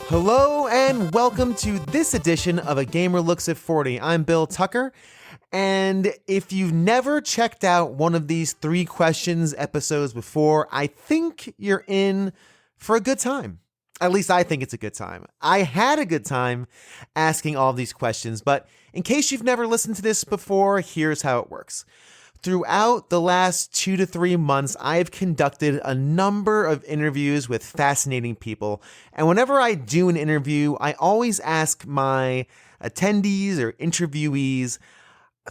Hello and welcome to this edition of A Gamer Looks at 40. I'm Bill Tucker, and if you've never checked out one of these 3 questions episodes before, I think you're in for a good time. At least I think it's a good time. I had a good time asking all these questions, but in case you've never listened to this before, here's how it works. Throughout the last 2 to 3 months, I've conducted a number of interviews with fascinating people. And whenever I do an interview, I always ask my attendees or interviewees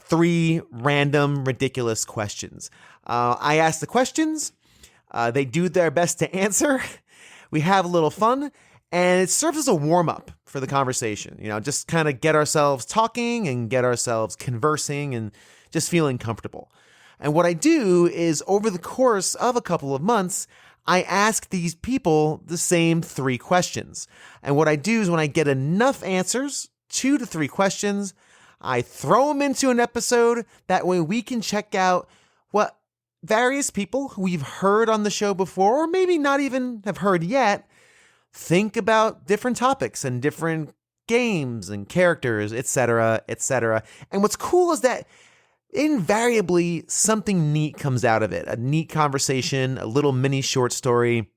3 random, ridiculous questions. I ask the questions, they do their best to answer, we have a little fun, and it serves as a warm-up for the conversation. Just kind of get ourselves talking and get ourselves conversing and just feeling comfortable. And what I do is, over the course of a couple of months, I ask these people the same 3 questions. And what I do is, when I get enough answers, 2 to 3 questions, I throw them into an episode. That way we can check out what various people who we've heard on the show before, or maybe not even have heard yet, think about different topics and different games and characters, etc., etc. And what's cool is that invariably something neat comes out of it. A neat conversation, a little mini short story,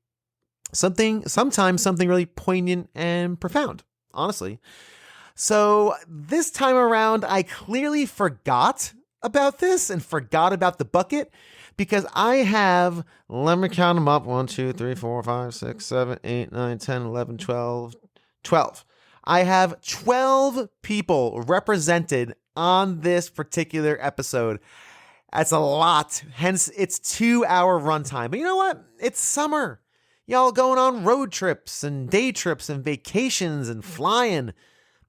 sometimes something really poignant and profound, honestly. So this time around, I clearly forgot about this and forgot about the bucket, because I have, let me count them up, 1, 2, 3, 4, 5, 6, 7, 8, 9, 10, 11, 12. I have 12 people represented on this particular episode. That's a lot. Hence, it's 2-hour runtime. But you know what? It's summer. Y'all going on road trips and day trips and vacations and flying.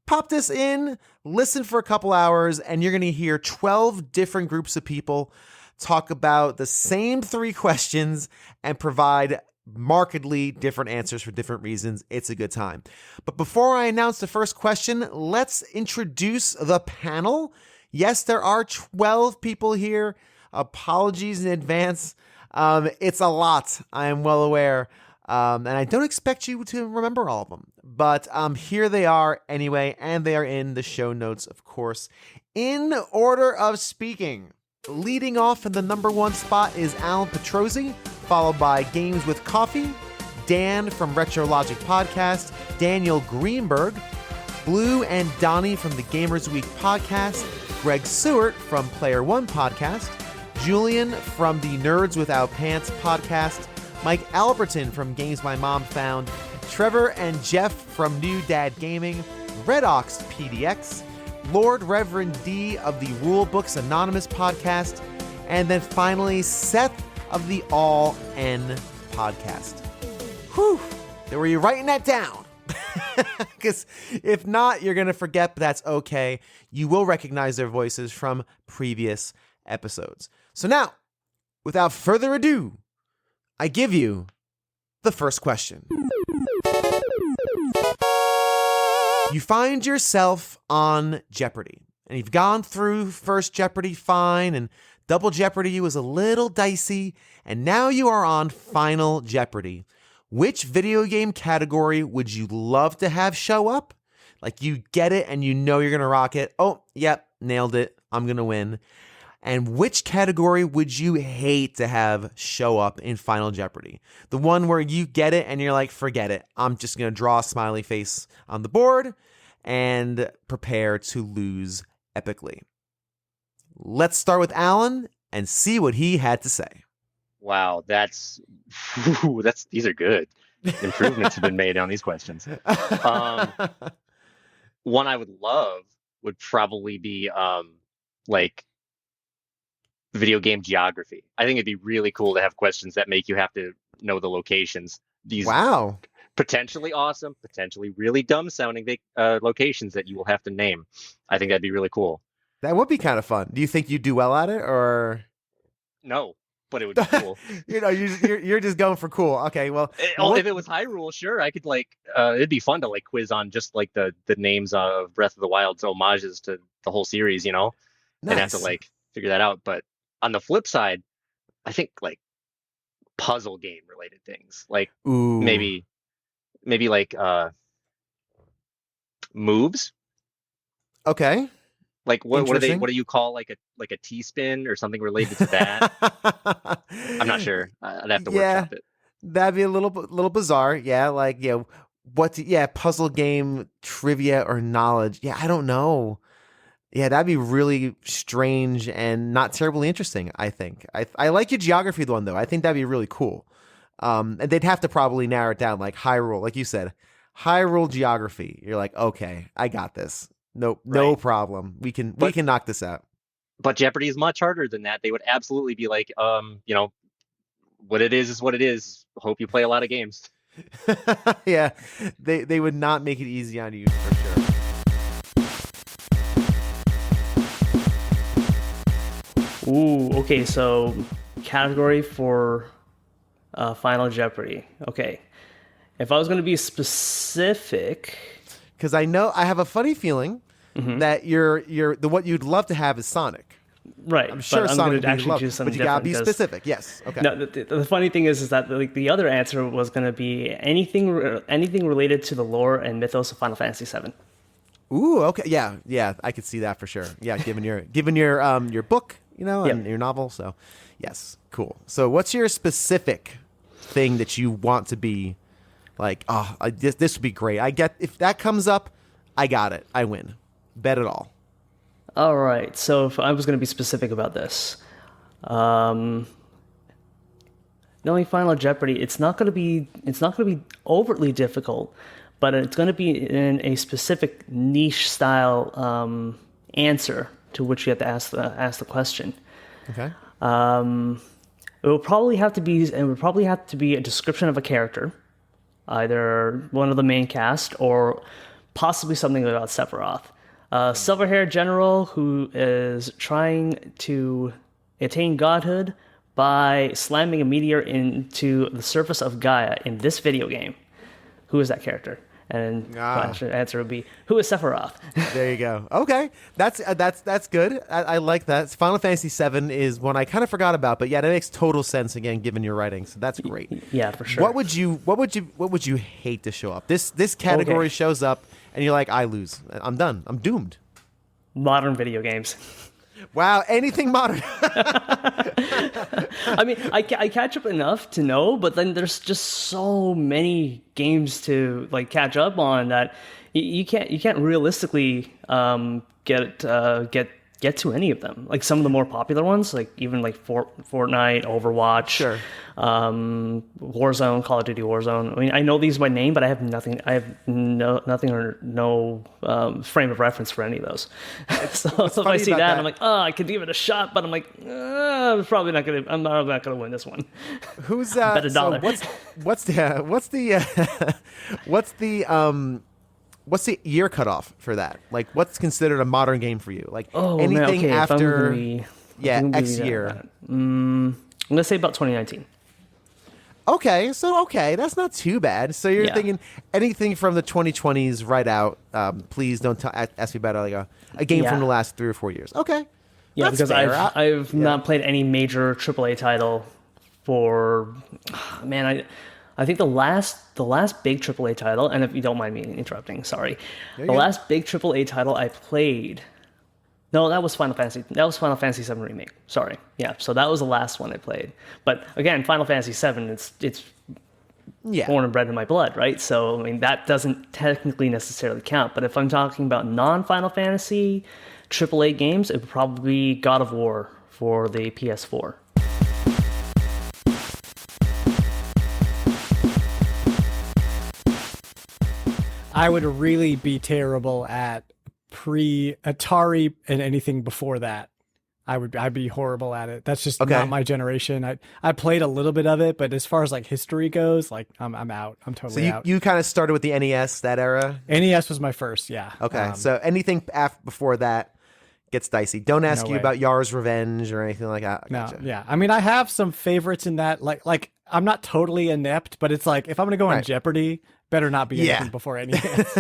Pop this in, listen for a couple hours, and you're going to hear 12 different groups of people talk about the same 3 questions and provide markedly different answers for different reasons. It's a good time. But before I announce the first question, let's introduce the panel. Yes, there are 12 people here. Apologies in advance. It's a lot, I am well aware. And I don't expect you to remember all of them. But here they are anyway, and they are in the show notes, of course. In order of speaking, leading off in the number 1 spot is Alan Petrozzi, followed by GamesWithCoffee, Dan from RetroLogic Podcast, Daniel Greenberg, Blue and Donnie from the Gamers Week Podcast, Greg Sewart from Player One Podcast, Julian from the Nerds Without Pants Podcast, Mike Albertin from Games My Mom Found, Trevor and Jeff from New Dad Gaming, RedAuxPDX, Lord Reverend D of the Rulebooks Anonymous Podcast, and then finally Seth of the All N Podcast. Whew! Were you writing that down? Because if not, you're going to forget, but that's okay. You will recognize their voices from previous episodes. So now, without further ado, I give you the first question. You find yourself on Jeopardy, and you've gone through first Jeopardy fine, and Double Jeopardy was a little dicey, and now you are on Final Jeopardy. Which video game category would you love to have show up? Like, you get it and you know you're going to rock it. Oh, yep, nailed it. I'm going to win. And which category would you hate to have show up in Final Jeopardy? The one where you get it and you're like, forget it. I'm just going to draw a smiley face on the board and prepare to lose epically. Let's start with Alan and see what he had to say. Wow, these are good. Improvements have been made on these questions. One I would love would probably be like video game geography. I think it'd be really cool to have questions that make you have to know the locations. These potentially awesome, potentially really dumb sounding locations that you will have to name. I think that'd be really cool. That would be kind of fun. Do you think you'd do well at it, or no? But it would be cool. You're just going for cool. Okay, well, if it was Hyrule, sure, I could it'd be fun to quiz on just the names of Breath of the Wild's homages to the whole series, Nice. And have to figure that out. But on the flip side, I think puzzle game related things, maybe moves. Okay. Like what do you call like a T-spin or something related to that? I'm not sure. I'd have to workshop it. That'd be a little bizarre. Yeah, like puzzle game trivia or knowledge. Yeah, I don't know. Yeah, that'd be really strange and not terribly interesting, I think. I like your geography one, though. I think that'd be really cool. And they'd have to probably narrow it down, like Hyrule, like you said. Hyrule geography. You're like, okay, I got this. Nope, no problem. We can knock this out. But Jeopardy is much harder than that. They would absolutely be like, what it is what it is. Hope you play a lot of games. Yeah, they would not make it easy on you for sure. Ooh, okay, so category for Final Jeopardy. Okay. If I was going to be specific... Because I have a funny feeling that what you'd love to have is Sonic. Right. I'm sure but Sonic I'm going to actually choose something different. But you gotta be specific. Yes. Okay. No, the funny thing is that the other answer was going to be anything related to the lore and mythos of Final Fantasy VII. Ooh, okay. Yeah, I could see that for sure. Yeah, given your book, and your novel. So, yes, cool. So, what's your specific thing that you want to be like? Oh, this would be great. If that comes up, I got it. I win. Bet it all. All right. So, if I was going to be specific about this, knowing Final Jeopardy, it's not going to be overtly difficult, but it's going to be in a specific niche style answer to which you have to ask the question. Okay. It would probably have to be a description of a character, either one of the main cast or possibly something about Sephiroth. Silver-haired general who is trying to attain godhood by slamming a meteor into the surface of Gaia in this video game. Who is that character? And the answer would be, who is Sephiroth? There you go. Okay, that's good. I like that. Final Fantasy VII is one I kind of forgot about, but yeah, that makes total sense again given your writing. So that's great. Yeah, for sure. What would you hate to show up? This category shows up, and you're like, I lose. I'm done. I'm doomed. Modern video games. Wow, anything modern. I mean, I catch up enough to know, but then there's just so many games to like catch up on that you can't realistically get to any of them. Like some of the more popular ones, like even like Fortnite, Overwatch, sure. Warzone, Call of Duty Warzone. I mean, I know these by name, but I have nothing. I have nothing or no frame of reference for any of those. So if I see that, I'm like, oh, I could give it a shot, but I'm like, I'm probably not gonna. I'm not gonna win this one. Who's bet $1? So what's the year cutoff for that? Like, what's considered a modern game for you? Like anything after X year. I'm gonna say about 2019. Okay, that's not too bad. So you're thinking anything from the 2020s right out. Please don't ask me about like a game from the last 3 or 4 years. Okay. Yeah, that's because fair. I've not played any major AAA title for I think the last big AAA title, and if you don't mind me interrupting, sorry. The last big AAA title I played. No, that was Final Fantasy. That was Final Fantasy VII Remake. Sorry. Yeah, so that was the last one I played. But again, Final Fantasy VII, it's born and bred in my blood, right? So I mean that doesn't technically necessarily count. But if I'm talking about non-Final Fantasy AAA games, it would probably be God of War for the PS4. I would really be terrible at pre-Atari and anything before that. I'd be horrible at it. That's just not my generation. I played a little bit of it, but as far as like history goes, like I'm out. I'm totally out. So you kind of started with the NES, that era? NES was my first, yeah. Okay, so anything before that gets dicey. Don't ask you about Yar's Revenge or anything like that. Gotcha. No, yeah. I mean, I have some favorites in that. Like I'm not totally inept, but it's like if I'm gonna go on Jeopardy, better not be anything before NES.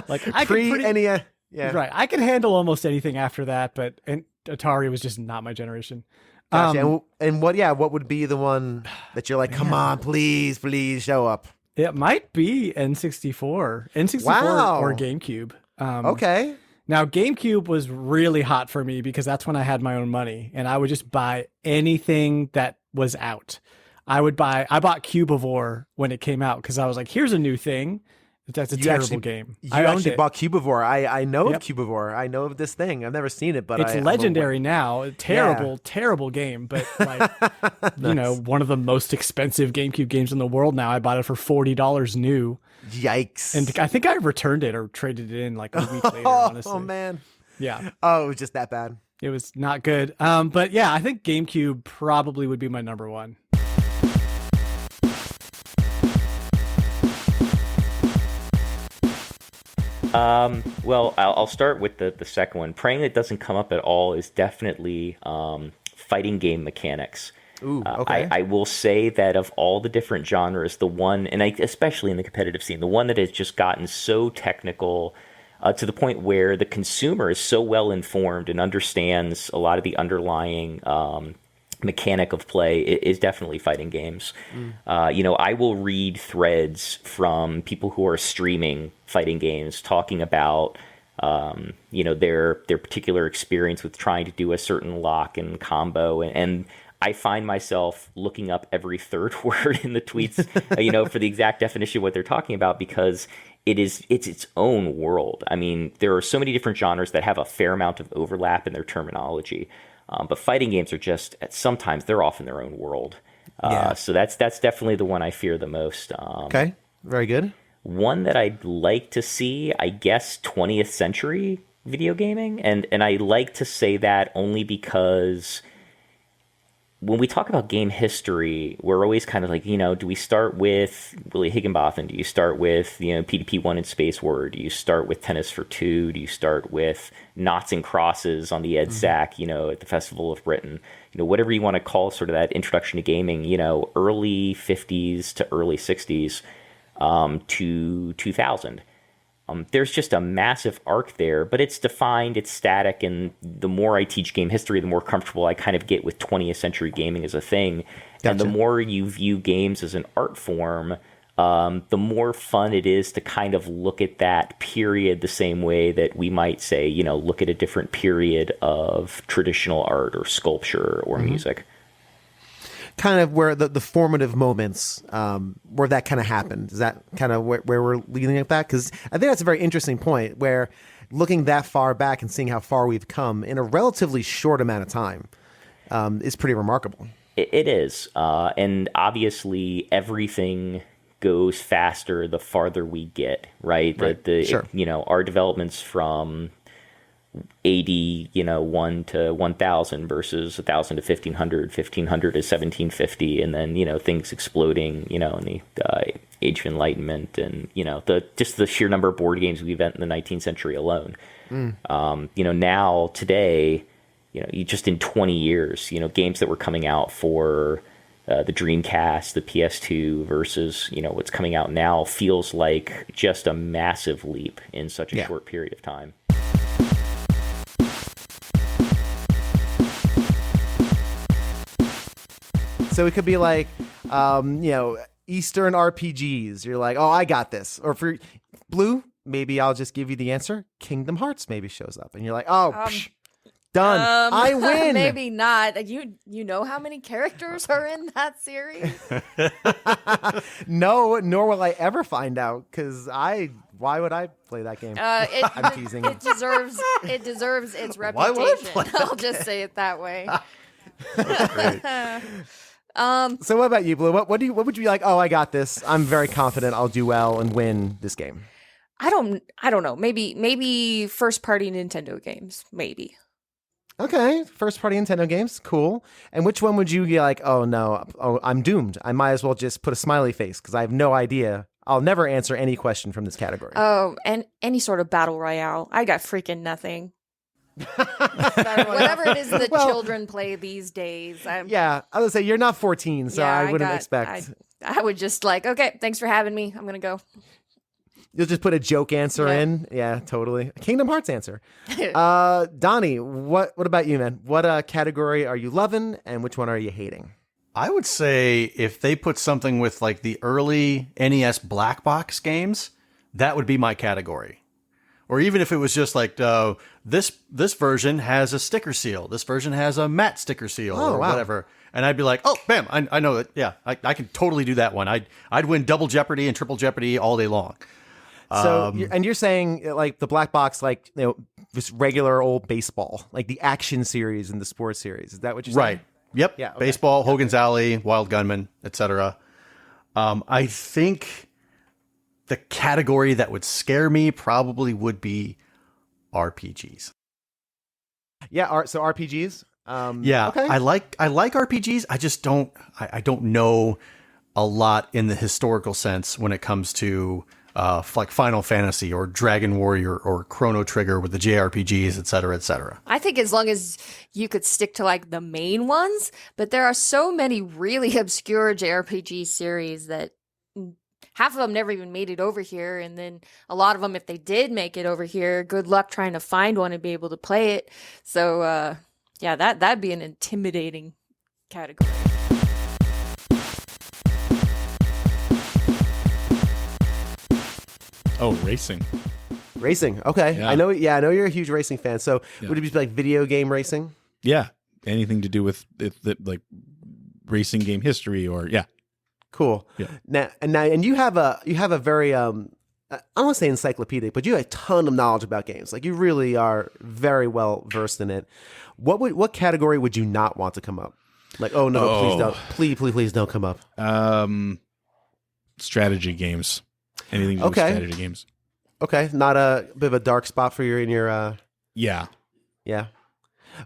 Like I NES. Yeah. Right. I can handle almost anything after that, but Atari was just not my generation. Gotcha. And what would be the one that you're like, come on, please show up? It might be N64. N64 Wow. or GameCube. Okay. Now, GameCube was really hot for me because that's when I had my own money and I would just buy anything that was out. I bought Cubivore when it came out because I was like, here's a new thing. That's a terrible game. I actually bought Cubivore. I know of Cubivore. I know of this thing. I've never seen it, but it's legendary now. Terrible game. But like, nice. One of the most expensive GameCube games in the world now. I bought it for $40 new. Yikes. And I think I returned it or traded it in like a week later, honestly. Oh, man. Yeah. Oh, it was just that bad. It was not good. But yeah, I think GameCube probably would be my number one. Well, I'll start with the second one. Praying that doesn't come up at all is definitely fighting game mechanics. Ooh, okay. I will say that of all the different genres, the one, and especially in the competitive scene, the one that has just gotten so technical to the point where the consumer is so well informed and understands a lot of the underlying mechanic of play is definitely fighting games. I will read threads from people who are streaming fighting games talking about their particular experience with trying to do a certain lock and combo, and I find myself looking up every third word in the tweets for the exact definition of what they're talking about, because it's its own world. I mean, there are so many different genres that have a fair amount of overlap in their terminology. But fighting games are just, sometimes they're off in their own world. So that's definitely the one I fear the most. Okay, very good. One that I'd like to see, I guess, 20th century video gaming. And I like to say that only because when we talk about game history, we're always kind of like, do we start with Willie Higginbotham? Do you start with, PDP-1 and Space War? Do you start with Tennis for Two? Do you start with Knots and Crosses on the EDSAC, at the Festival of Britain? Whatever you want to call sort of that introduction to gaming, early 50s to early 60s to 2000. There's just a massive arc there, but it's defined, it's static, and the more I teach game history, the more comfortable I kind of get with 20th century gaming as a thing. Gotcha. And the more you view games as an art form, the more fun it is to kind of look at that period the same way that we might say, look at a different period of traditional art or sculpture or music. Kind of where the formative moments where that kind of happened. Is that kind of where we're leading at that? Because I think that's a very interesting point, where looking that far back and seeing how far we've come in a relatively short amount of time is pretty remarkable. It is. And obviously everything goes faster the farther we get, right? Sure. Our developments from AD, 1 to 1000 versus 1000 to 1500, 1500 to 1750, and then, things exploding, in the Age of Enlightenment, and, just the sheer number of board games we invent in the 19th century alone. Now, today, just in 20 years, games that were coming out for the Dreamcast, the PS2 versus, what's coming out now feels like just a massive leap in such a short period of time. So it could be like, Eastern RPGs. You're like, oh, I got this. Or for Blue, maybe I'll just give you the answer. Kingdom Hearts maybe shows up. And you're like, done. I win. Maybe not. You know how many characters are in that series? No, nor will I ever find out, because why would I play that game? I'm teasing. It deserves its reputation. I'll just say it that way. So what about you, Blue? What would you be like? Oh, I got this. I'm very confident I'll do well and win this game. I don't know. Maybe first party Nintendo games. Maybe. Okay, first party Nintendo games, cool. And which one would you be like, oh no, I'm doomed. I might as well just put a smiley face because I have no idea. I'll never answer any question from this category. Oh, and any sort of battle royale. I got freaking nothing. Whatever it is that children play these days. I would say you're not 14, so I wouldn't expect. I would just like, okay, thanks for having me. I'm gonna go. You'll just put a joke answer in. Yeah, totally. A Kingdom Hearts answer. Donnie, what about you, man? What category are you loving, and which one are you hating? I would say if they put something with like the early NES black box games, that would be my category. Or even if it was just like this version has a sticker seal, this version has a matte sticker seal, or whatever, and I'd be like, oh, bam, I know it. Yeah, I can totally do that one. I'd win double Jeopardy and triple Jeopardy all day long. So, and you're saying like the black box, like just regular old baseball, like the action series and the sports series. Is that what you're saying? Right. Yep. Yeah. Okay. Baseball, Hogan's Alley, Wild Gunman, etc. I think the category that would scare me probably would be RPGs. Yeah. So RPGs. Yeah. Okay. I like RPGs. I just don't. I don't know a lot in the historical sense when it comes to like Final Fantasy or Dragon Warrior or Chrono Trigger with the JRPGs, et cetera, et cetera. I think as long as you could stick to like the main ones, but there are so many really obscure JRPG series that half of them never even made it over here. And then a lot of them, if they did make it over here, good luck trying to find one and be able to play it. So yeah, that'd be an intimidating category. Oh, racing. Racing. Okay. Yeah. I know you're a huge racing fan. So would it be like video game racing? Yeah. Anything to do with like racing game history or Cool. Yeah. Now you have a very I don't want to say encyclopedic, but you have a ton of knowledge about games. Like you really are very well versed in it. What category would you not want to come up? Like, oh no, please don't. Please don't come up. Strategy games. Anything to do with strategy games. Okay. Not a bit of a dark spot for you in your Yeah. Yeah.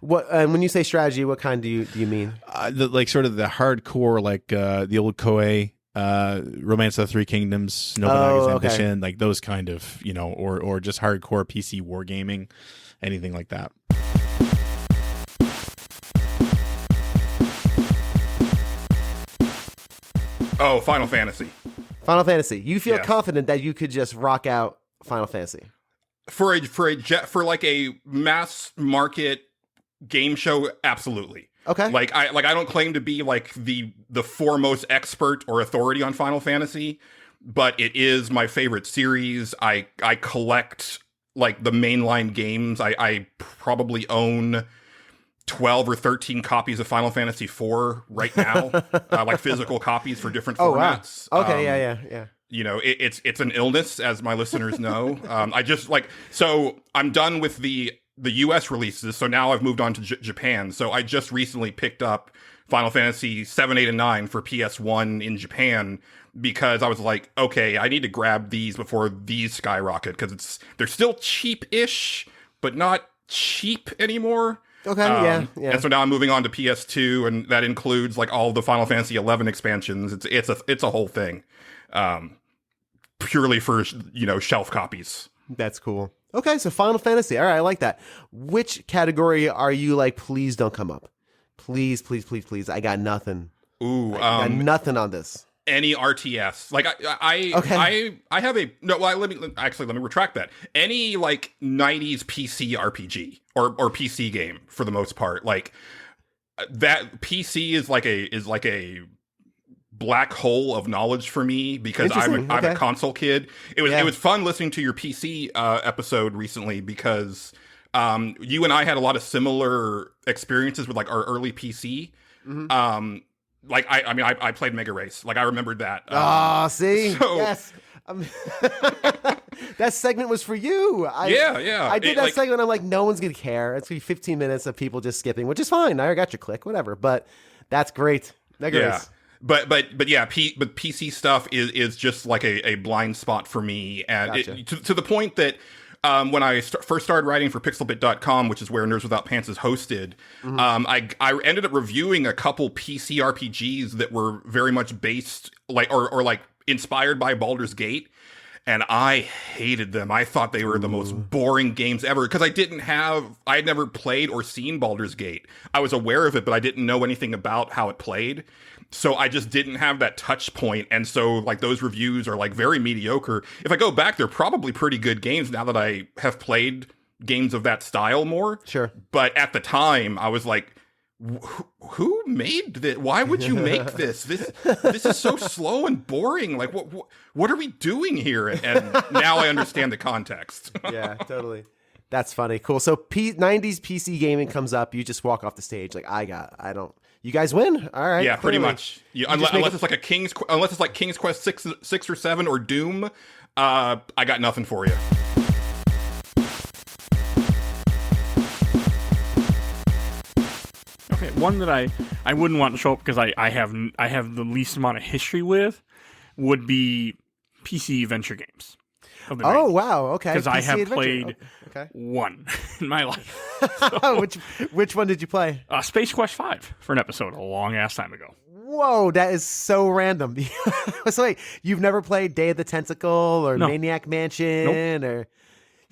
What and when you say strategy, what kind do you mean? Like sort of the hardcore, like the old Koei, Romance of the Three Kingdoms, Nobunaga's Ambition, like those kind of, or just hardcore PC wargaming, anything like that. Oh, Final Fantasy. Final Fantasy. You feel confident that you could just rock out Final Fantasy for like a mass market game show? Absolutely. Okay. Like I don't claim to be like the foremost expert or authority on Final Fantasy, but it is my favorite series. I collect like the mainline games. I probably own 12 or 13 copies of Final Fantasy IV right now, like physical copies for different formats. Wow. Okay, yeah. It's an illness, as my listeners know. So I'm done with the US releases, so now I've moved on to Japan. So I just recently picked up Final Fantasy 7, 8, and 9 for PS1 in Japan because I was like, okay, I need to grab these before these skyrocket because they're still cheap-ish, but not cheap anymore. Okay, yeah. And so now I'm moving on to PS2, and that includes like all the Final Fantasy 11 expansions. It's a whole thing, purely for shelf copies. That's cool. Okay, so Final Fantasy. All right, I like that. Which category are you like? Please don't come up. Please. I got nothing. Ooh, I got nothing on this. Any RTS, like I have a no. Well, let me retract that. Any like 90s PC RPG or PC game for the most part, like that PC is like a black hole of knowledge for me because I'm a console kid. It was fun listening to your PC episode recently because you and I had a lot of similar experiences with like our early PC. Mm-hmm. Like I played Mega Race. Like I remembered that. See, yes. That segment was for you. I did that segment. I'm like, no one's gonna care. It's gonna be 15 minutes of people just skipping, which is fine. I got your click, whatever. But that's great. Mega Race. But PC stuff is just like a blind spot for me, and Gotcha. to the point that when I first started writing for Pixelbit.com, which is where Nerds Without Pants is hosted, I ended up reviewing a couple PC RPGs that were very much based like or like inspired by Baldur's Gate, and I hated them. I thought they were the most boring games ever because I had never played or seen Baldur's Gate. I was aware of it, but I didn't know anything about how it played. So I just didn't have that touch point. And so like those reviews are like very mediocre. If I go back, they're probably pretty good games now that I have played games of that style more. Sure. But at the time I was like, who made this? Why would you make this? This is so slow and boring. Like, what are we doing here? And now I understand the context. Yeah, totally. That's funny. Cool. So 90s PC gaming comes up. You just walk off the stage like, I don't. You guys win. All right. Yeah, clearly. pretty much. Unless it's like unless it's like King's Quest 6 or 7 or Doom, I got nothing for you. Okay, one that I wouldn't want to show up because I have the least amount of history with would be PC adventure games. Oh, wow. Okay. Because I have adventure. played one in my life. So, which one did you play? Space Quest 5 for an episode a long ass time ago. Whoa, that is so random. So wait, you've never played Day of the Tentacle or Maniac Mansion or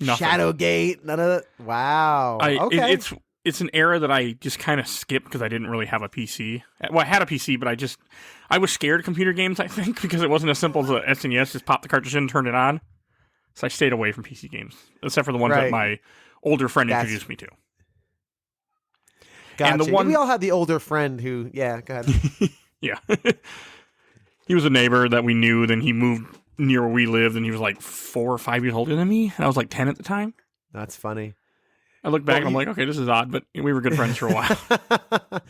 Shadowgate? None of that? Wow. Okay. It's an era that I just kind of skipped because I didn't really have a PC. Well, I had a PC, but I was scared of computer games, I think, because it wasn't as simple as the SNES, just pop the cartridge in and turn it on. So I stayed away from PC games, except for the ones that my older friend introduced me to. Gotcha. And the one we all had the older friend who, go ahead. Yeah. He was a neighbor that we knew, then he moved near where we lived, and he was like 4 or 5 years older than me, and I was like 10 at the time. That's funny. I look back and I'm like, okay, this is odd, but we were good friends for a while.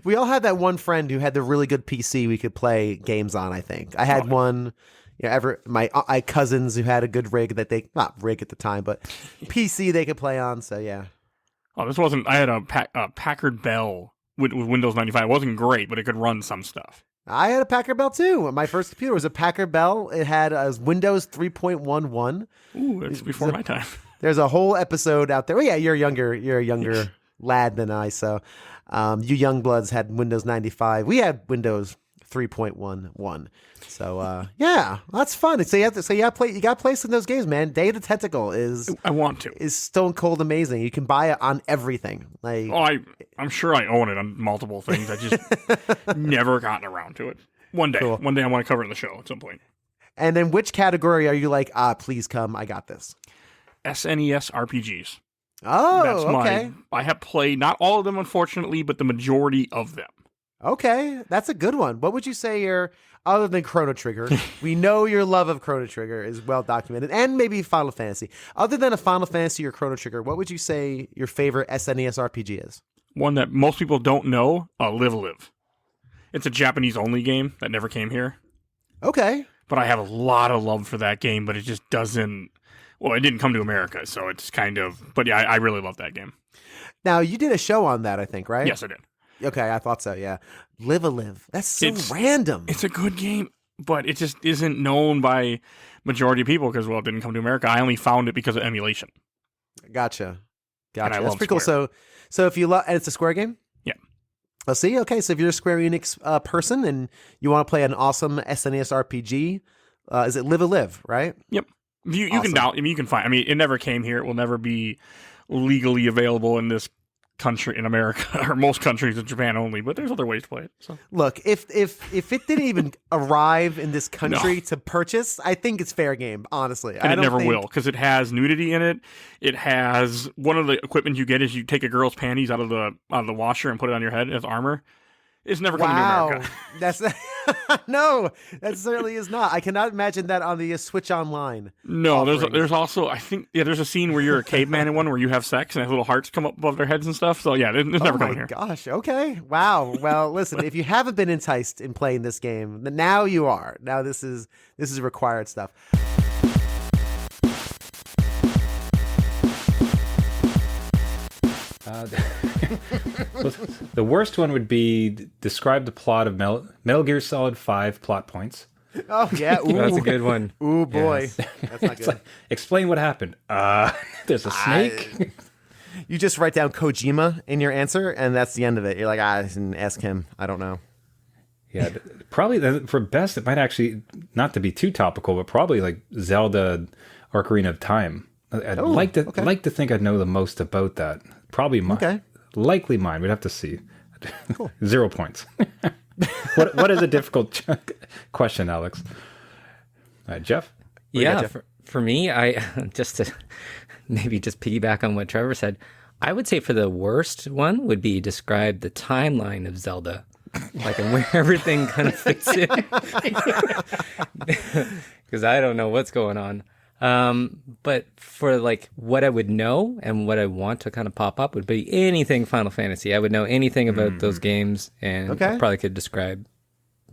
We all had that one friend who had the really good PC we could play games on, I think. I had one, my cousins who had a good rig that not rig at the time, but PC they could play on, so yeah. Oh, this wasn't, I had a Packard Bell with Windows 95. It wasn't great, but it could run some stuff. I had a Packard Bell too. My first computer was a Packard Bell. It had a Windows 3.11. Ooh, that's before my time. There's a whole episode out there. Oh yeah, you're a younger lad than I. So, you young bloods had Windows 95. We had Windows 3.11. So, that's fun. So you got to play some of those games, man. Day of the Tentacle is stone cold amazing. You can buy it on everything. Like, I'm sure I own it on multiple things. I just never gotten around to it. One day I want to cover it in the show at some point. And then which category are you like, please come, I got this? SNES RPGs. Oh, okay. I have played not all of them, unfortunately, but the majority of them. Okay, that's a good one. What would you say other than Chrono Trigger? We know your love of Chrono Trigger is well documented, and maybe Final Fantasy. Other than a Final Fantasy or Chrono Trigger, what would you say your favorite SNES RPG is? One that most people don't know, Live Live. It's a Japanese-only game that never came here. Okay. But I have a lot of love for that game, but it just doesn't... Well, it didn't come to America, so it's kind of... But yeah, I really love that game. Now, you did a show on that, I think, right? Yes, I did. Okay, I thought so, yeah. Live a Live. That's so random. It's a good game, but it just isn't known by majority of people because, well, it didn't come to America. I only found it because of emulation. Gotcha. And I That's pretty cool. So if you love... And it's a Square game? Yeah. Oh, see? Okay, so if you're a Square Enix person and you want to play an awesome SNES RPG, is it Live a Live, right? Yep. You can you can find. I mean, it never came here. It will never be legally available in this country, in America, or most countries in Japan only. But there's other ways to play it. So. Look, if it didn't even arrive in this country to purchase, I think it's fair game. Honestly, and it never will because it has nudity in it. It has one of the equipment you get is you take a girl's panties out of the washer and put it on your head as armor. It's never coming to America. That's no, that certainly is not. I cannot imagine that on the Switch Online. No, there's also I think there's a scene where you're a caveman in one where you have sex and little hearts come up above their heads and stuff. So yeah, it's never coming here. Oh my gosh. Okay. Wow. Well, listen, if you haven't been enticed in playing this game, then now you are. Now this is required stuff. The worst one would be describe the plot of Metal Gear Solid 5 plot points. Oh, yeah. Ooh. That's a good one. Ooh, boy. Yes. That's not good. Like, explain what happened. There's a snake. You just write down Kojima in your answer, and that's the end of it. You're like, I didn't ask him. I don't know. Yeah, probably for best, it might actually, not to be too topical, but probably like Zelda Ocarina of Time. I'd like to think I'd know the most about that. Probably mine. Okay. Likely mine. We'd have to see. Cool. 0 points. What is a difficult question, Alex? Jeff? Yeah, Jeff? For me, I just to maybe just piggyback on what Trevor said, I would say for the worst one would be describe the timeline of Zelda, like and where everything kind of fits in, because I don't know what's going on. But for like what I would know and what I want to kind of pop up would be anything Final Fantasy. I would know anything about those games, and I probably could describe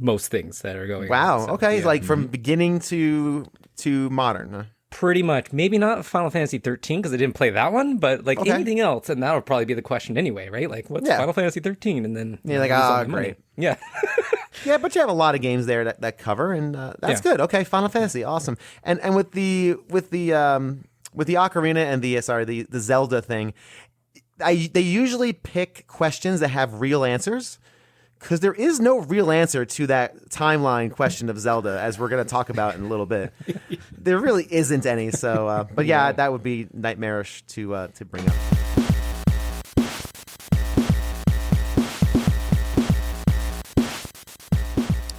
most things that are going on. Wow. So, okay. Like from beginning to modern. Huh? Pretty much. Maybe not Final Fantasy 13 because I didn't play that one, but like anything else, and that would probably be the question anyway, right? Like, what's Final Fantasy 13? And then you're like, great. Yeah. Yeah, but you have a lot of games there that cover, and that's good. Okay, Final Fantasy, awesome. And with the Ocarina and the Zelda thing, they usually pick questions that have real answers, because there is no real answer to that timeline question of Zelda, as we're going to talk about in a little bit. There really isn't any. So, but yeah, that would be nightmarish to bring up.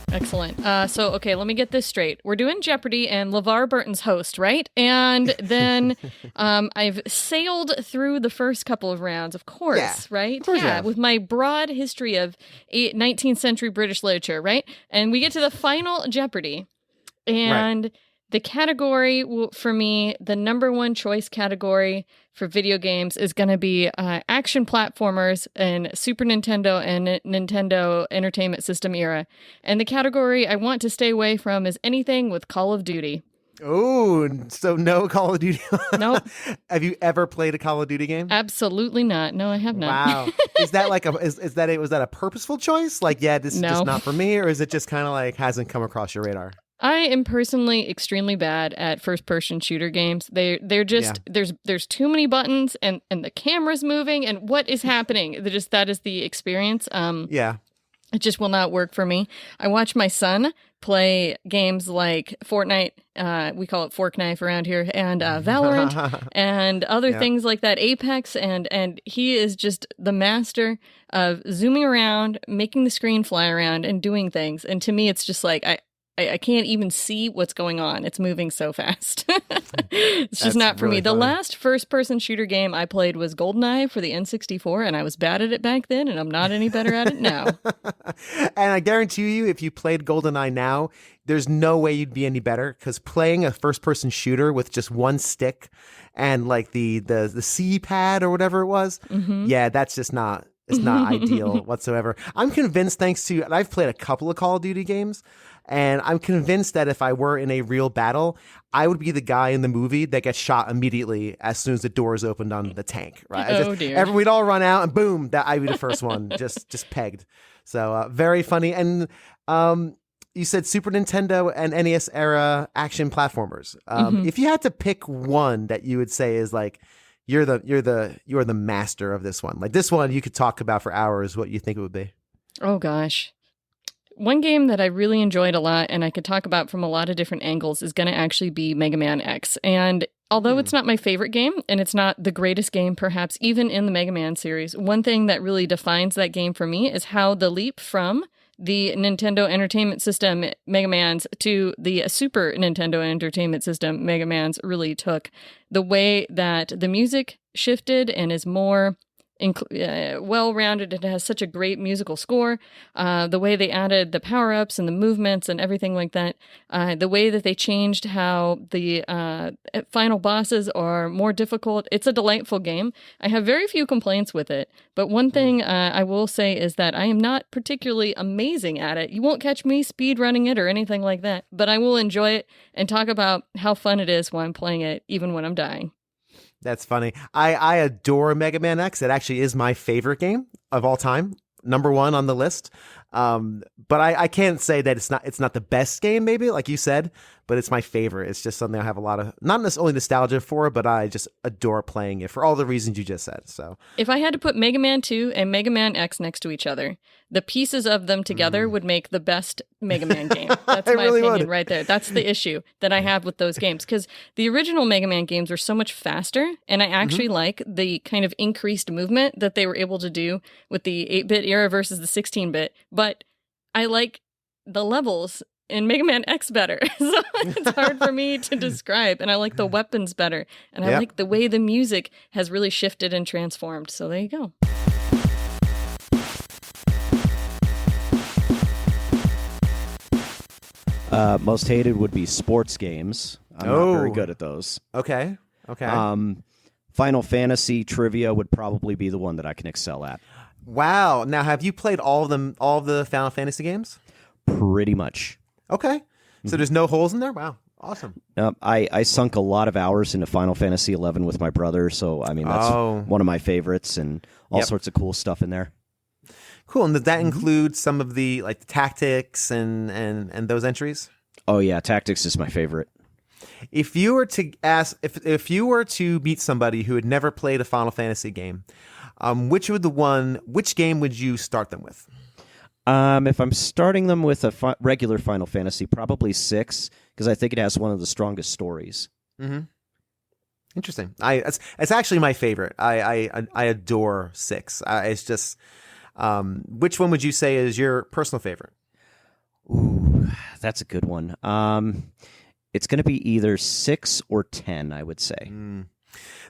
Excellent. So, okay, let me get this straight. We're doing Jeopardy, and LeVar Burton's host, right? And then I've sailed through the first couple of rounds, of course, right? Of course with my broad history of 19th century British literature, right? And we get to the final Jeopardy, and the category, for me, the number one choice category for video games is going to be action platformers in Super Nintendo and Nintendo Entertainment System era. And the category I want to stay away from is anything with Call of Duty. Oh, so no Call of Duty? Nope. Have you ever played a Call of Duty game? Absolutely not. No, I have not. Wow. Is that like was that a purposeful choice? Like, this is just not for me, or is it just kind of like hasn't come across your radar? I am personally extremely bad at first-person shooter games. They're just there's too many buttons and the camera's moving and what is happening? That is the experience. It just will not work for me. I watch my son play games like Fortnite, we call it Fork Knife around here, and Valorant, and other things like that, Apex, and he is just the master of zooming around, making the screen fly around, and doing things. And to me, it's just like I can't even see what's going on. It's moving so fast. It's just not for really me. The last first-person shooter game I played was GoldenEye for the N64, and I was bad at it back then, and I'm not any better at it now. And I guarantee you, if you played GoldenEye now, there's no way you'd be any better, because playing a first-person shooter with just one stick and like the C pad or whatever it was, that's just not... It's not ideal whatsoever. I'm convinced, and I've played a couple of Call of Duty games, and I'm convinced that if I were in a real battle, I would be the guy in the movie that gets shot immediately as soon as the doors opened on the tank. Right? Dear. We'd all run out, and boom, I'd be the first one, just pegged. So very funny. And you said Super Nintendo and NES era action platformers. If you had to pick one that you would say is like, you're the master of this one. Like this one you could talk about for hours, what you think it would be. Oh gosh. One game that I really enjoyed a lot and I could talk about from a lot of different angles is going to actually be Mega Man X. And although it's not my favorite game and it's not the greatest game perhaps even in the Mega Man series, one thing that really defines that game for me is how the leap from the Nintendo Entertainment System Mega Mans to the Super Nintendo Entertainment System Mega Mans really took. The way that the music shifted and is more well-rounded. It has such a great musical score. The way they added the power-ups and the movements and everything like that. The way that they changed how the final bosses are more difficult. It's a delightful game. I have very few complaints with it. But one thing I will say is that I am not particularly amazing at it. You won't catch me speed running it or anything like that. But I will enjoy it and talk about how fun it is while I'm playing it, even when I'm dying. That's funny. I adore Mega Man X. It actually is my favorite game of all time. Number one on the list. But I can't say that it's not the best game, maybe, like you said, but it's my favorite. It's just something I have a lot of, not necessarily nostalgia for, but I just adore playing it for all the reasons you just said. So if I had to put Mega Man 2 and Mega Man X next to each other, the pieces of them together would make the best Mega Man game. That's my opinion right there. That's the issue that I have with those games, because the original Mega Man games were so much faster, and I actually like the kind of increased movement that they were able to do with the 8-bit era versus the 16-bit, but I like the levels in Mega Man X better. So it's hard for me to describe. And I like the weapons better. And I like the way the music has really shifted and transformed. So there you go. Most hated would be sports games. I'm not very good at those. Okay. Final Fantasy trivia would probably be the one that I can excel at. Wow. Now, have you played all of the Final Fantasy games? Pretty much. Okay. So there's no holes in there? Wow. Awesome. I sunk a lot of hours into Final Fantasy 11 with my brother, so I mean that's one of my favorites, and all sorts of cool stuff in there. Cool. And does that include some of the like the tactics and those entries? Oh yeah, tactics is my favorite. If you were to ask, if you were to meet somebody who had never played a Final Fantasy game, which game would you start them with? If I'm starting them with a regular Final Fantasy, probably 6, because I think it has one of the strongest stories. Mm-hmm. Interesting. It's actually my favorite. I adore 6. It's just, which one would you say is your personal favorite? Ooh, that's a good one. It's going to be either 6 or 10, I would say.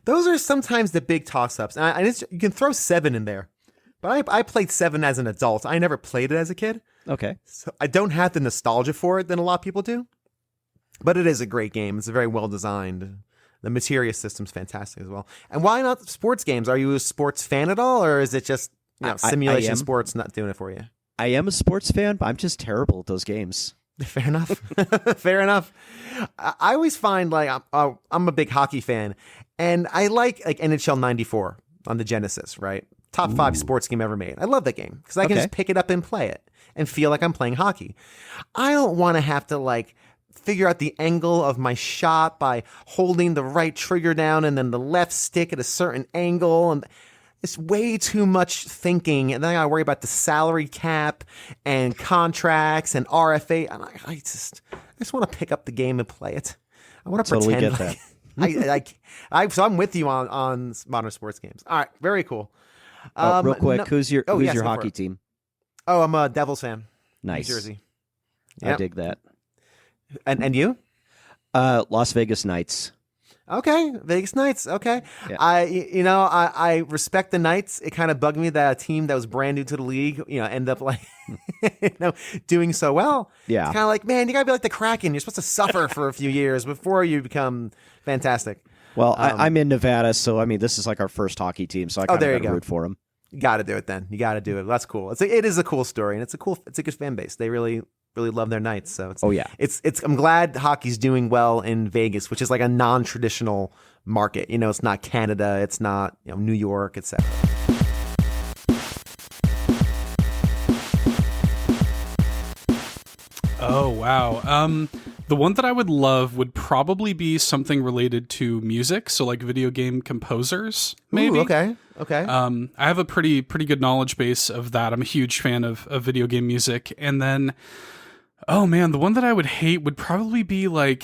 Those are sometimes the big toss-ups. And you can throw 7 in there. But I played 7 as an adult. I never played it as a kid. Okay. So I don't have the nostalgia for it that a lot of people do. But it is a great game. It's very well designed. The materia system's fantastic as well. And why not sports games? Are you a sports fan at all? Or is it just simulation sports not doing it for you? I am a sports fan, but I'm just terrible at those games. Fair enough. Fair enough. I always find like I'm a big hockey fan. And I like NHL 94 on the Genesis, right? Top 5 sports game ever made. I love that game because I can just pick it up and play it and feel like I'm playing hockey. I don't want to have to like figure out the angle of my shot by holding the right trigger down and then the left stick at a certain angle. And it's way too much thinking. And then I got to worry about the salary cap and contracts and RFA. And I just want to pick up the game and play it. I want to pretend like so I'm with you on modern sports games. All right, very cool. Real quick, who's your hockey team? Oh, I'm a Devils fan. Nice. New Jersey. Yep. I dig that. And you? Las Vegas Knights. Okay, Vegas Knights. Okay, yeah. I respect the Knights. It kind of bugged me that a team that was brand new to the league, end up like, doing so well. Yeah, it's kind of like, man, you gotta be like the Kraken. You're supposed to suffer for a few years before you become fantastic. Well, I'm in Nevada, so I mean, this is like our first hockey team, so I kind of got to root for them. You got to do it then. You got to do it. That's cool. It is a cool story, and it's a good fan base. They really love their Knights. So I'm glad hockey's doing well in Vegas, which is like a non-traditional market. It's not Canada, it's not New York, etc. Oh wow. The one that I would love would probably be something related to music, so like video game composers, maybe. Ooh, okay. I have a pretty good knowledge base of that. I'm a huge fan of video game music. And then, oh man, the one that I would hate would probably be like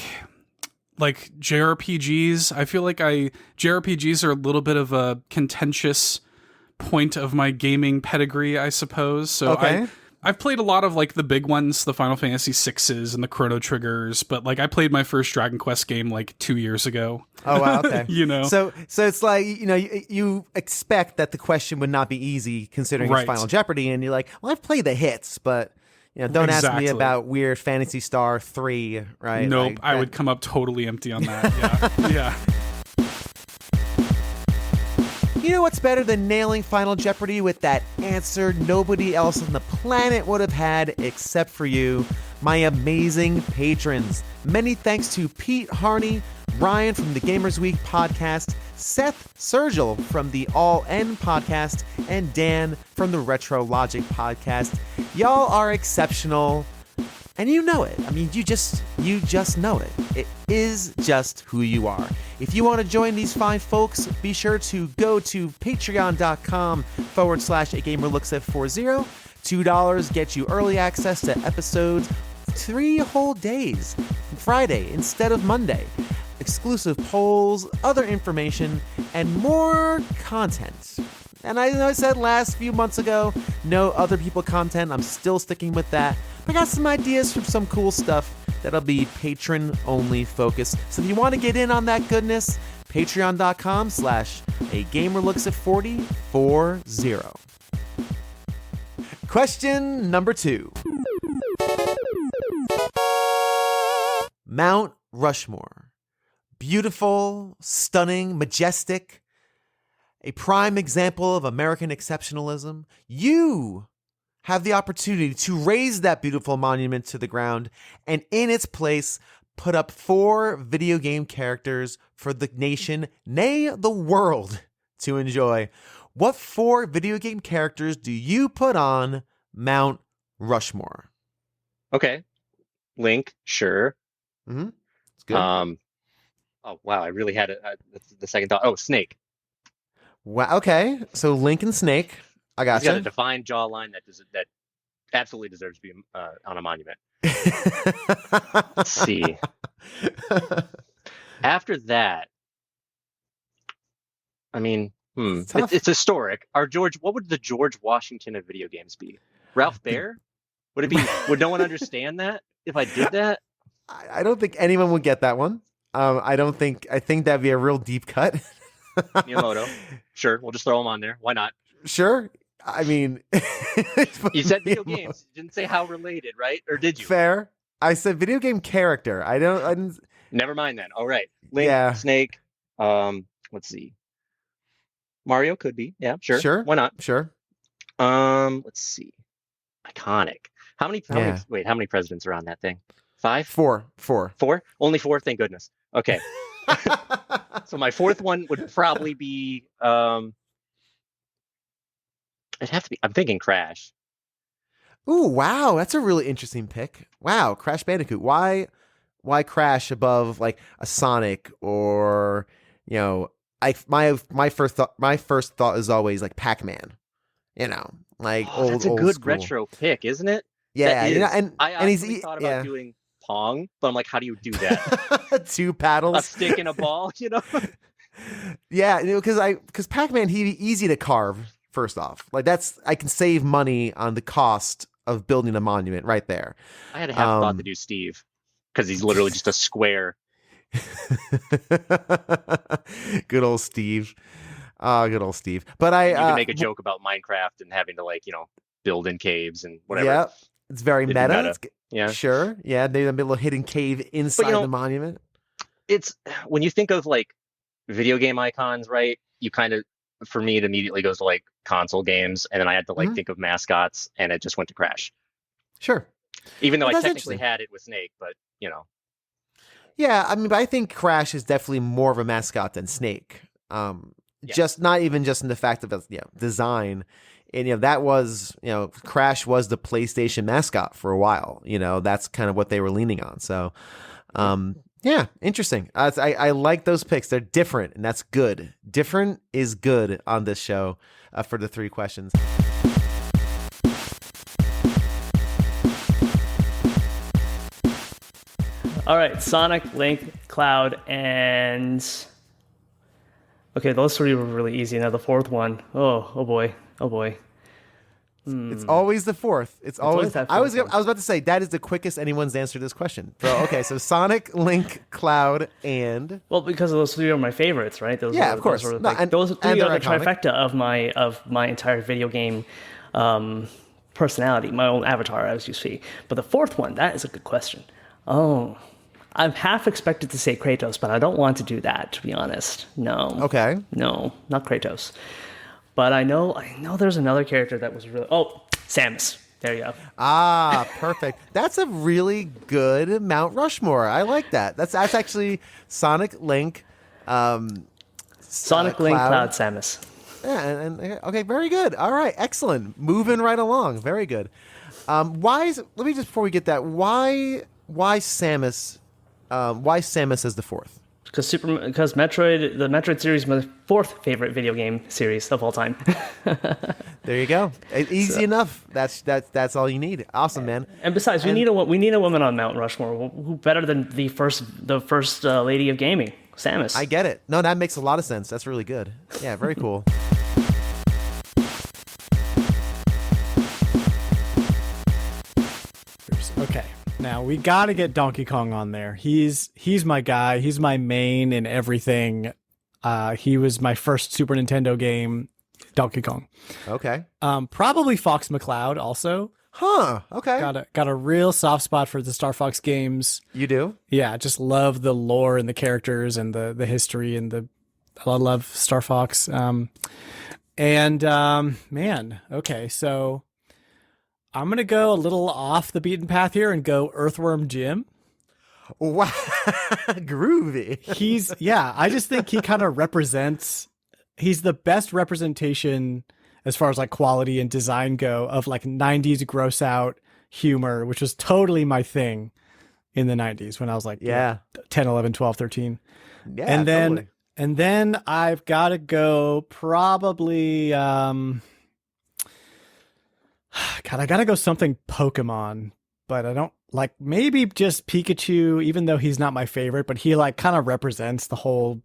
JRPGs. I feel like JRPGs are a little bit of a contentious point of my gaming pedigree, I suppose. So I've played a lot of like the big ones, the Final Fantasy 6s and the Chrono Triggers, but like I played my first Dragon Quest game like 2 years ago. Oh wow, okay. So it's like, you expect that the question would not be easy considering it's Final Jeopardy, and you're like, well, I've played the hits, but don't ask me about weird Phantasy Star 3, right? Nope, I would come up totally empty on that. Yeah. You know what's better than nailing Final Jeopardy with that answer nobody else on the planet would have had except for you, my amazing patrons. Many thanks to Pete Harney, Ryan from the Gamers Week podcast, Seth Sturgill from the All N podcast, and Dan from the RetroLogic podcast. Y'all are exceptional. And you know it. I mean, you just know it. It is just who you are. If you want to join these fine folks, be sure to go to patreon.com/agamerlooksat40. $2 gets you early access to episodes 3 whole days, Friday instead of Monday. Exclusive polls, other information, and more content. And I know I said last few months ago, no other people content. I'm still sticking with that. I got some ideas for some cool stuff that'll be patron-only focused. So if you want to get in on that goodness, patreon.com/agamerlooksit40. Question number 2. Mount Rushmore. Beautiful, stunning, majestic. A prime example of American exceptionalism. You have the opportunity to raise that beautiful monument to the ground and in its place put up 4 video game characters for the nation, nay, the world, to enjoy. What 4 video game characters do you put on Mount Rushmore? Okay. Link, sure. Mm-hmm. It's good. Oh, wow. I really had the second thought. Oh, Snake. Wow. Okay. So Link and Snake. I got He's got a defined jawline that absolutely deserves to be on a monument. Let's see. After that, I mean, it's historic. What would the George Washington of video games be? Ralph Baer? Would it be? Would no one understand that if I did that? I don't think anyone would get that one. I think that'd be a real deep cut. Miyamoto. Sure, we'll just throw him on there. Why not? Sure. I mean, you said video games. You didn't say how related, right? Or did you? Fair. I said video game character. I didn't. Never mind then. All right. Link, Snake. Let's see. Mario could be. Yeah, sure. Sure. Why not? Sure. Let's see. Iconic. How many presidents are on that thing? 5? 4. 4? Only 4? Thank goodness. Okay. So my 4th one would probably be it'd have to be, I'm thinking Crash. Ooh, wow, that's a really interesting pick. Wow, Crash Bandicoot. Why Crash above like a Sonic or my first thought is always like Pac-Man. Like that's a good school retro pick, isn't it? Yeah, and he's thought about doing Pong, but I'm like, how do you do that? 2 paddles, a stick and a ball, Yeah, because Pac-Man, he'd be easy to carve. First off, like I can save money on the cost of building a monument right there. I had to have thought to do Steve because he's literally just a square. Good old Steve. Good old Steve. But you can make a joke about Minecraft and having to build in caves and whatever. Yeah, it's very meta. Yeah, sure. Yeah, they have a little hidden cave inside the monument. It's when you think of like video game icons, right? You kind of, for me, it immediately goes to like console games, and then I had to think of mascots, and it just went to Crash. Sure. Even though I technically had it with Snake, but Yeah, I mean, but I think Crash is definitely more of a mascot than Snake. Just not even just in the fact of design, and that was Crash was the PlayStation mascot for a while. That's kind of what they were leaning on. So, yeah, interesting. I like those picks. They're different, and that's good. Different is good on this show for the 3 questions. All right, Sonic, Link, Cloud, and... Okay, those 3 were really easy. Now the 4th one. Oh boy. It's always the 4th. It's always that 4th. I was about to say that is the quickest anyone's answered this question. So okay, so Sonic, Link, Cloud, and because of those 3 are my favorites, right? Those of course. Those 3 are the trifecta of my entire video game personality, my own avatar, as you see. But the 4th one, that is a good question. Oh, I'm half expected to say Kratos, but I don't want to do that, to be honest. No. Okay. No, not Kratos. But I know there's another character that was really... Oh, Samus. There you go. Ah, perfect. That's a really good Mount Rushmore. I like that. That's actually Sonic, Link, Sonic, Link, Cloud, Samus. Yeah, and okay, very good. All right, excellent. Moving right along. Very good. Let me just, before we get that, why Samus? Why Samus as the 4th? Because the Metroid series is my 4th favorite video game series of all time. There you go. Easy enough. That's all you need. Awesome, man. And besides, we need a woman on Mount Rushmore. Who better than the first lady of gaming, Samus? I get it. No, that makes a lot of sense. That's really good. Yeah, very cool. Okay. Now we got to get Donkey Kong on there. He's my guy. He's my main in everything. He was my first Super Nintendo game, Donkey Kong. Okay. Probably Fox McCloud also. Huh. Okay. Got a real soft spot for the Star Fox games. You do? Yeah, just love the lore and the characters and the history and I love Star Fox. Man, okay, so I'm going to go a little off the beaten path here and go Earthworm Jim. Wow. Groovy. I just think he kind of he's the best representation as far as like quality and design go of like 90s gross out humor, which was totally my thing in the 90s when I was like 10, 11, 12, 13. Yeah, and then I've got to go probably I got to go something Pokemon, but I don't like, maybe just Pikachu, even though he's not my favorite, but he like kind of represents the whole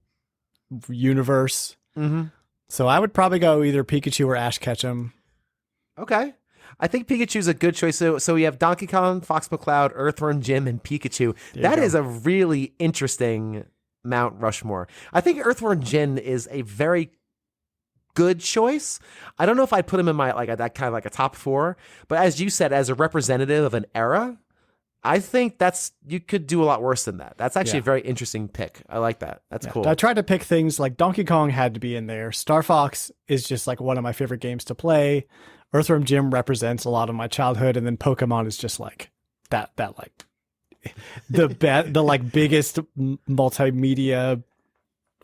universe. Mm-hmm. So I would probably go either Pikachu or Ash Ketchum. Okay. I think Pikachu's a good choice. So we have Donkey Kong, Fox McCloud, Earthworm Jim, and Pikachu. That is a really interesting Mount Rushmore. I think Earthworm Jim is a very good choice. I don't know if I'd put him in my that kind of like a top 4, but as you said, as a representative of an era, I think you could do a lot worse than that. That's actually a very interesting pick. I like that. That's cool. I tried to pick things like Donkey Kong had to be in there. Star Fox is just like one of my favorite games to play. Earthworm Jim represents a lot of my childhood, and then Pokemon is just like that like the like biggest multimedia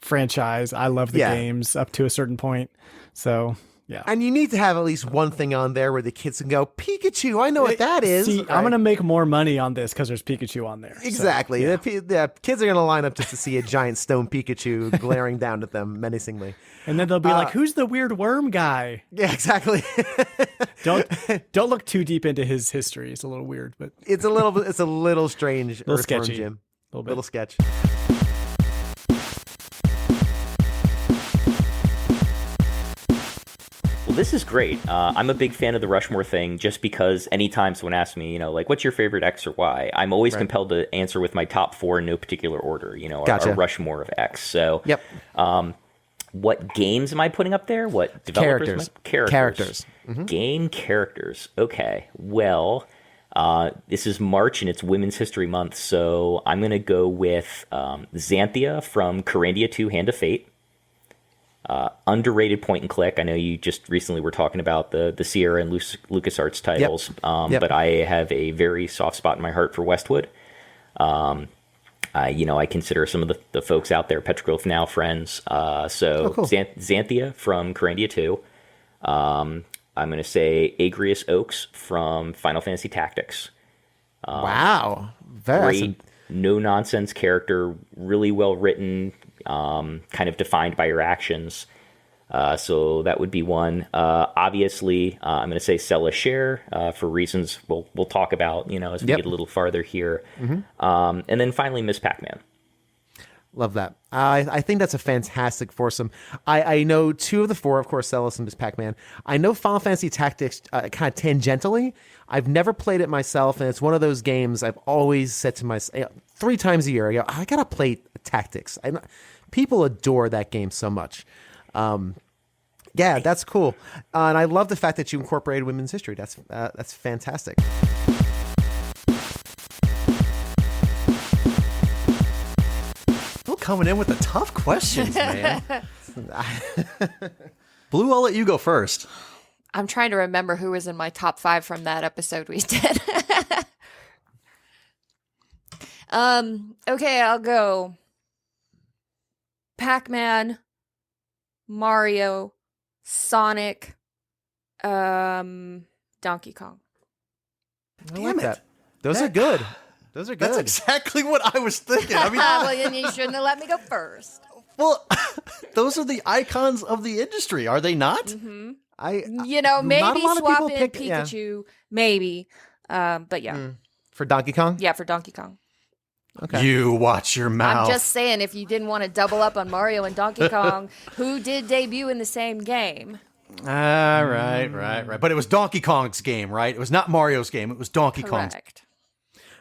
franchise. I love the games up to a certain point. So yeah. And you need to have at least one thing on there where the kids can go, Pikachu, I know what that is. See, right? I'm going to make more money on this because there's Pikachu on there. Exactly. So, the kids are going to line up just to see a giant stone Pikachu glaring down at them menacingly. And then they'll be like, who's the weird worm guy? Yeah, exactly. Don't look too deep into his history. It's a little weird, but it's a little strange. A little sketchy. Jim. A little sketch. This is great. I'm a big fan of the Rushmore thing just because anytime someone asks me, like, what's your favorite X or Y, I'm always compelled to answer with my top 4 in no particular order, Gotcha. Our Rushmore of X. So, what games am I putting up there? What developers? Characters. Mm-hmm. Game characters. Okay. Well, this is March and it's Women's History Month, so I'm going to go with Xanthia from Corandia 2 Hand of Fate. Underrated point and click. I know you just recently were talking about the Sierra and LucasArts titles, but I have a very soft spot in my heart for Westwood. I consider some of the folks out there Petroglyph now friends. Cool. Xanthia from Corandia 2. I'm going to say Agrius Oaks from Final Fantasy Tactics. Wow. Great, no-nonsense character, really well written, kind of defined by your actions. So that would be one. Obviously, I'm going to say Sella Share for reasons we'll talk about, as we get a little farther here. Mm-hmm. And then finally, Miss Pac-Man. Love that. I think that's a fantastic foursome. I know 2 of the 4, of course, Celis and Miss Pac-Man. I know Final Fantasy Tactics kind of tangentially. I've never played it myself, and it's one of those games I've always said to myself 3 times a year, I go, I got to play Tactics. People adore that game so much. Yeah, that's cool. And I love the fact that you incorporated women's history. That's fantastic. Coming in with the tough questions, man. Blue, I'll let you go first. I'm trying to remember who was in my top 5 from that episode we did. Okay, I'll go Pac-Man, Mario, Sonic, Donkey Kong. I like that. Those are good. That's exactly what I was thinking. I mean, well, then you shouldn't have let me go first. Well, those are the icons of the industry, are they not? Mm-hmm. not Maybe a lot of swap people in pick- Pikachu, maybe. But yeah. For Donkey Kong? Yeah, for Donkey Kong. Okay. You watch your mouth. I'm just saying, if you didn't want to double up on Mario and Donkey Kong, who did debut in the same game? Right. But it was Donkey Kong's game, right? It was not Mario's game. It was Donkey Kong's. Correct.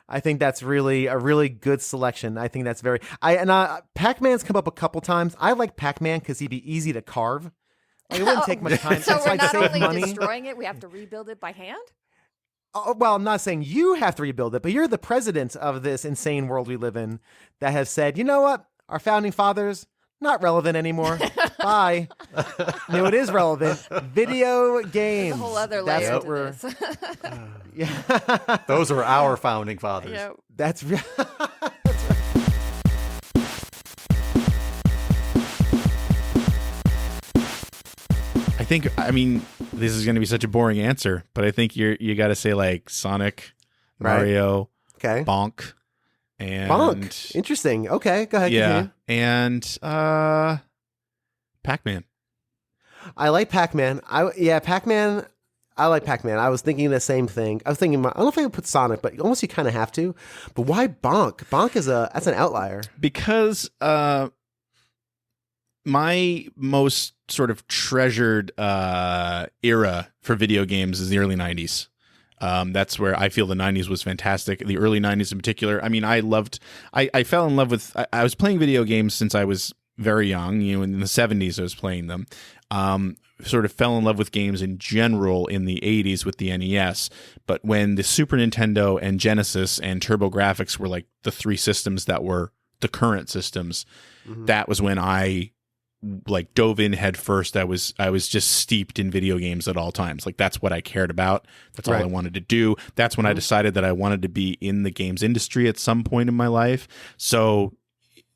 I think that's really a really good selection. I think that's very. Pac-Man's come up a couple times. I like Pac-Man because he'd be easy to carve. Like, it wouldn't take much time. So we're not save only money. destroying it, we have to rebuild it by hand? Oh, well, I'm not saying you have to rebuild it, but you're the president of this insane world we live in that have said, you know what? Our founding fathers, not relevant anymore. Bye. No, it is relevant. Video games. There's a whole other layer to this. Yeah. Those are our founding fathers. Yep. That's right. I mean, this is going to be such a boring answer, but I think you got to say like Sonic, Mario, okay, Bonk, and Bonk. Interesting. Okay, go ahead. Yeah, continue. and Pac-Man. I like Pac-Man. Pac-Man. I like Pac-Man. I was thinking the same thing. I was thinking, I don't know if I would put Sonic, but almost you kind of have to. But why Bonk? Bonk that's an outlier. Because my most sort of treasured era for video games is the early 90s. That's where I feel the 90s was fantastic. The early 90s in particular. I mean, I fell in love with, I was playing video games since I was very young. You know, in the 70s I was playing them. Sort of fell in love with games in general in the 80s with the NES. But when the Super Nintendo and Genesis and TurboGrafx were like the three systems that were the current systems, that was when I like dove in head first. I was just steeped in video games at all times. Like that's what I cared about. That's all I wanted to do. That's when I decided that I wanted to be in the games industry at some point in my life. So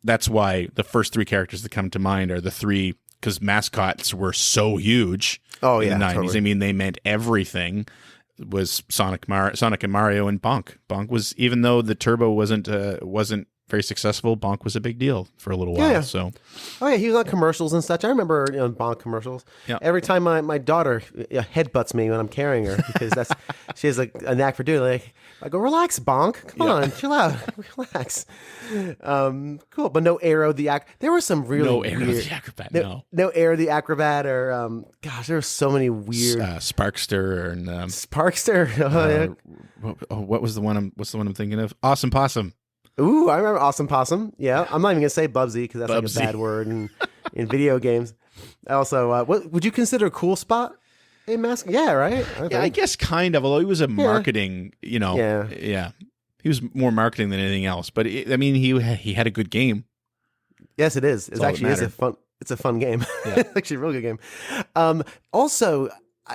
that's why the first three characters that come to mind are the three, because mascots were so huge in the 90s. Totally. I mean, they meant everything. It was Sonic and Mario and Bonk. Bonk was, even though the Turbo wasn't very successful, Bonk was a big deal for a little while. Yeah. So, he was on commercials and such. I remember Bonk commercials. Yeah. Every time my daughter headbutts me when I'm carrying her because she has a knack for doing it. Like, I go, relax, Bonk. Come on, chill out, relax. Cool, but no Arrow the There were some really no Arrow weird, the Acrobat. No Arrow the Acrobat or gosh, there were so many weird Sparkster and Sparkster. What was the one? What's the one I'm thinking of? Awesome Possum. Ooh, I remember Awesome Possum. Yeah, I'm not even gonna say Bubsy because that's like a bad word in video games. Also, what would you consider a cool spot in Mask? Yeah, right. I guess kind of. Although he was a marketing, yeah, he was more marketing than anything else. But he had a good game. Yes, it is. It's a fun game. Yeah. It's actually a really good game. Also,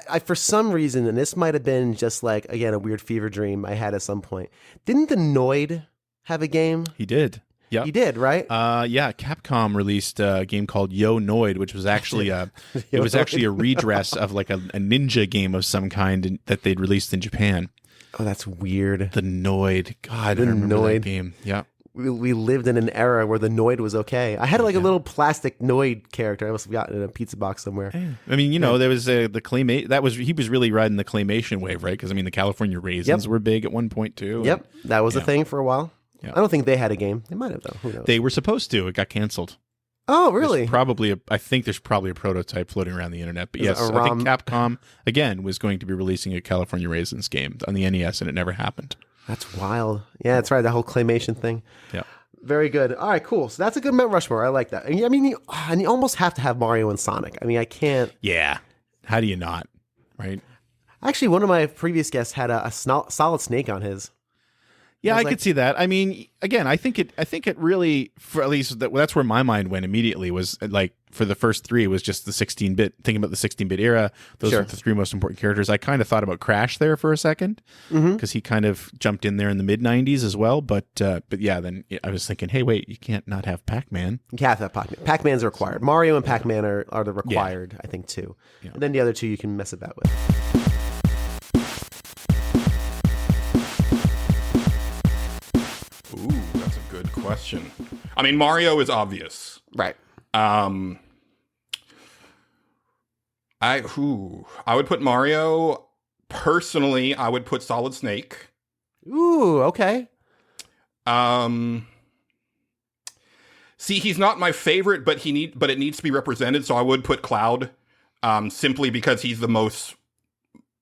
I for some reason, and this might have been just like again a weird fever dream I had at some point. Didn't the Noid have a game? He did. Yeah, he did, right? Capcom released a game called Yo Noid, which was actually it was actually a redress of like a ninja game of some kind that they'd released in Japan. Oh, that's weird. The Noid. God, I remember that game. Yeah. We lived in an era where the Noid was okay. I had like a little plastic Noid character. I must have gotten it in a pizza box somewhere. Yeah. I mean, there was the claymation. He was really riding the claymation wave, right? Because I mean, the California Raisins were big at one point too. Yep, that was a thing for a while. Yeah. I don't think they had a game. They might have though. Who knows? They were supposed to. It got canceled. Oh, really? I think there's probably a prototype floating around the internet. But yes, I think Capcom again was going to be releasing a California Raisins game on the NES, and it never happened. That's wild. Yeah, that's right. The whole claymation thing. Yeah. Very good. All right, cool. So that's a good Mount Rushmore. I like that. I mean, you almost have to have Mario and Sonic. I mean, I can't. Yeah. How do you not? Right. Actually, one of my previous guests had a Solid Snake on his. Yeah, I could see that. I mean, again, I think it really, for at least that's where my mind went immediately, was like for the first three was just the 16-bit, thinking about the 16-bit era. Those are the three most important characters. I kind of thought about Crash there for a second because he kind of jumped in there in the mid 90s as well. But yeah, then I was thinking, hey, wait, you can't not have Pac-Man. You have to have Pac-Man. Pac-Man's required. Mario and Pac-Man are the required, I think, too. Yeah. And then the other two you can mess about with. Ooh, that's a good question. I mean, Mario is obvious. Right. I would put Mario. Personally, I would put Solid Snake. Ooh, okay. See, he's not my favorite, but it needs to be represented, so I would put Cloud, simply because he's the most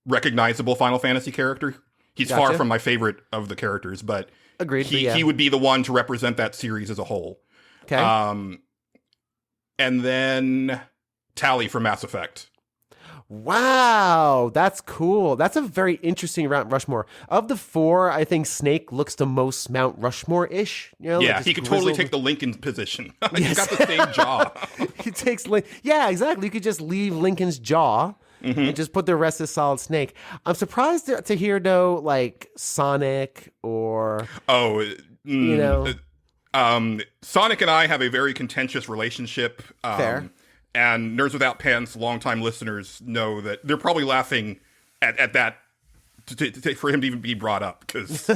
recognizable Final Fantasy character. He's far from my favorite of the characters, but agreed. He would be the one to represent that series as a whole. Okay. And then Tally from Mass Effect. Wow, that's cool. That's a very interesting Mount Rushmore. Of the 4, I think Snake looks the most Mount Rushmore-ish. Yeah, like he could totally take the Lincoln position. He's got the same jaw. He takes yeah, exactly. You could just leave Lincoln's jaw and just put the rest as Solid Snake. I'm surprised to hear though, like Sonic or Sonic and I have a very contentious relationship. Fair. And Nerds Without Pants, longtime listeners know that they're probably laughing at that for him to even be brought up, because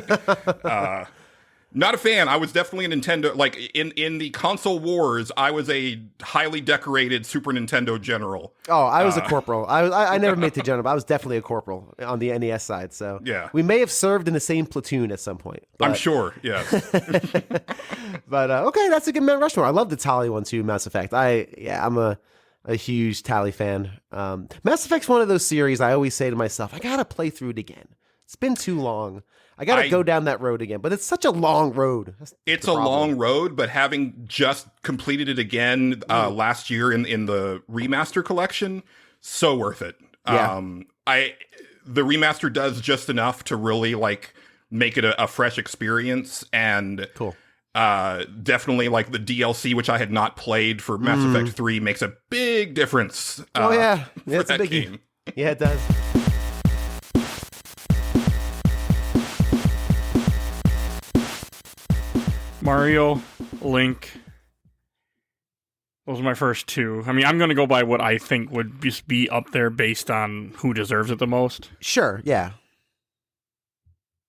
not a fan. I was definitely a Nintendo, like in the console wars, I was a highly decorated Super Nintendo general. Oh, I was a corporal. I never made it to general, but I was definitely a corporal on the NES side. So yeah, we may have served in the same platoon at some point. But... I'm sure, yes. But okay, that's a good Mount Rushmore. I love the Tally one too, Mass Effect. I'm a huge Tally fan. Mass Effect's one of those series I always say to myself, I gotta play through it again. It's been too long. I gotta go down that road again. But it's such a long road. It's a long road, but having just completed it again last year in the remaster collection, so worth it. Yeah. The remaster does just enough to really like make it a fresh experience, and cool. Definitely like the DLC, which I had not played for Mass Effect 3, makes a big difference. It's a big game. Yeah, it does. Mario, Link. Those are my first 2. I mean, I'm going to go by what I think would just be up there based on who deserves it the most. Sure, yeah.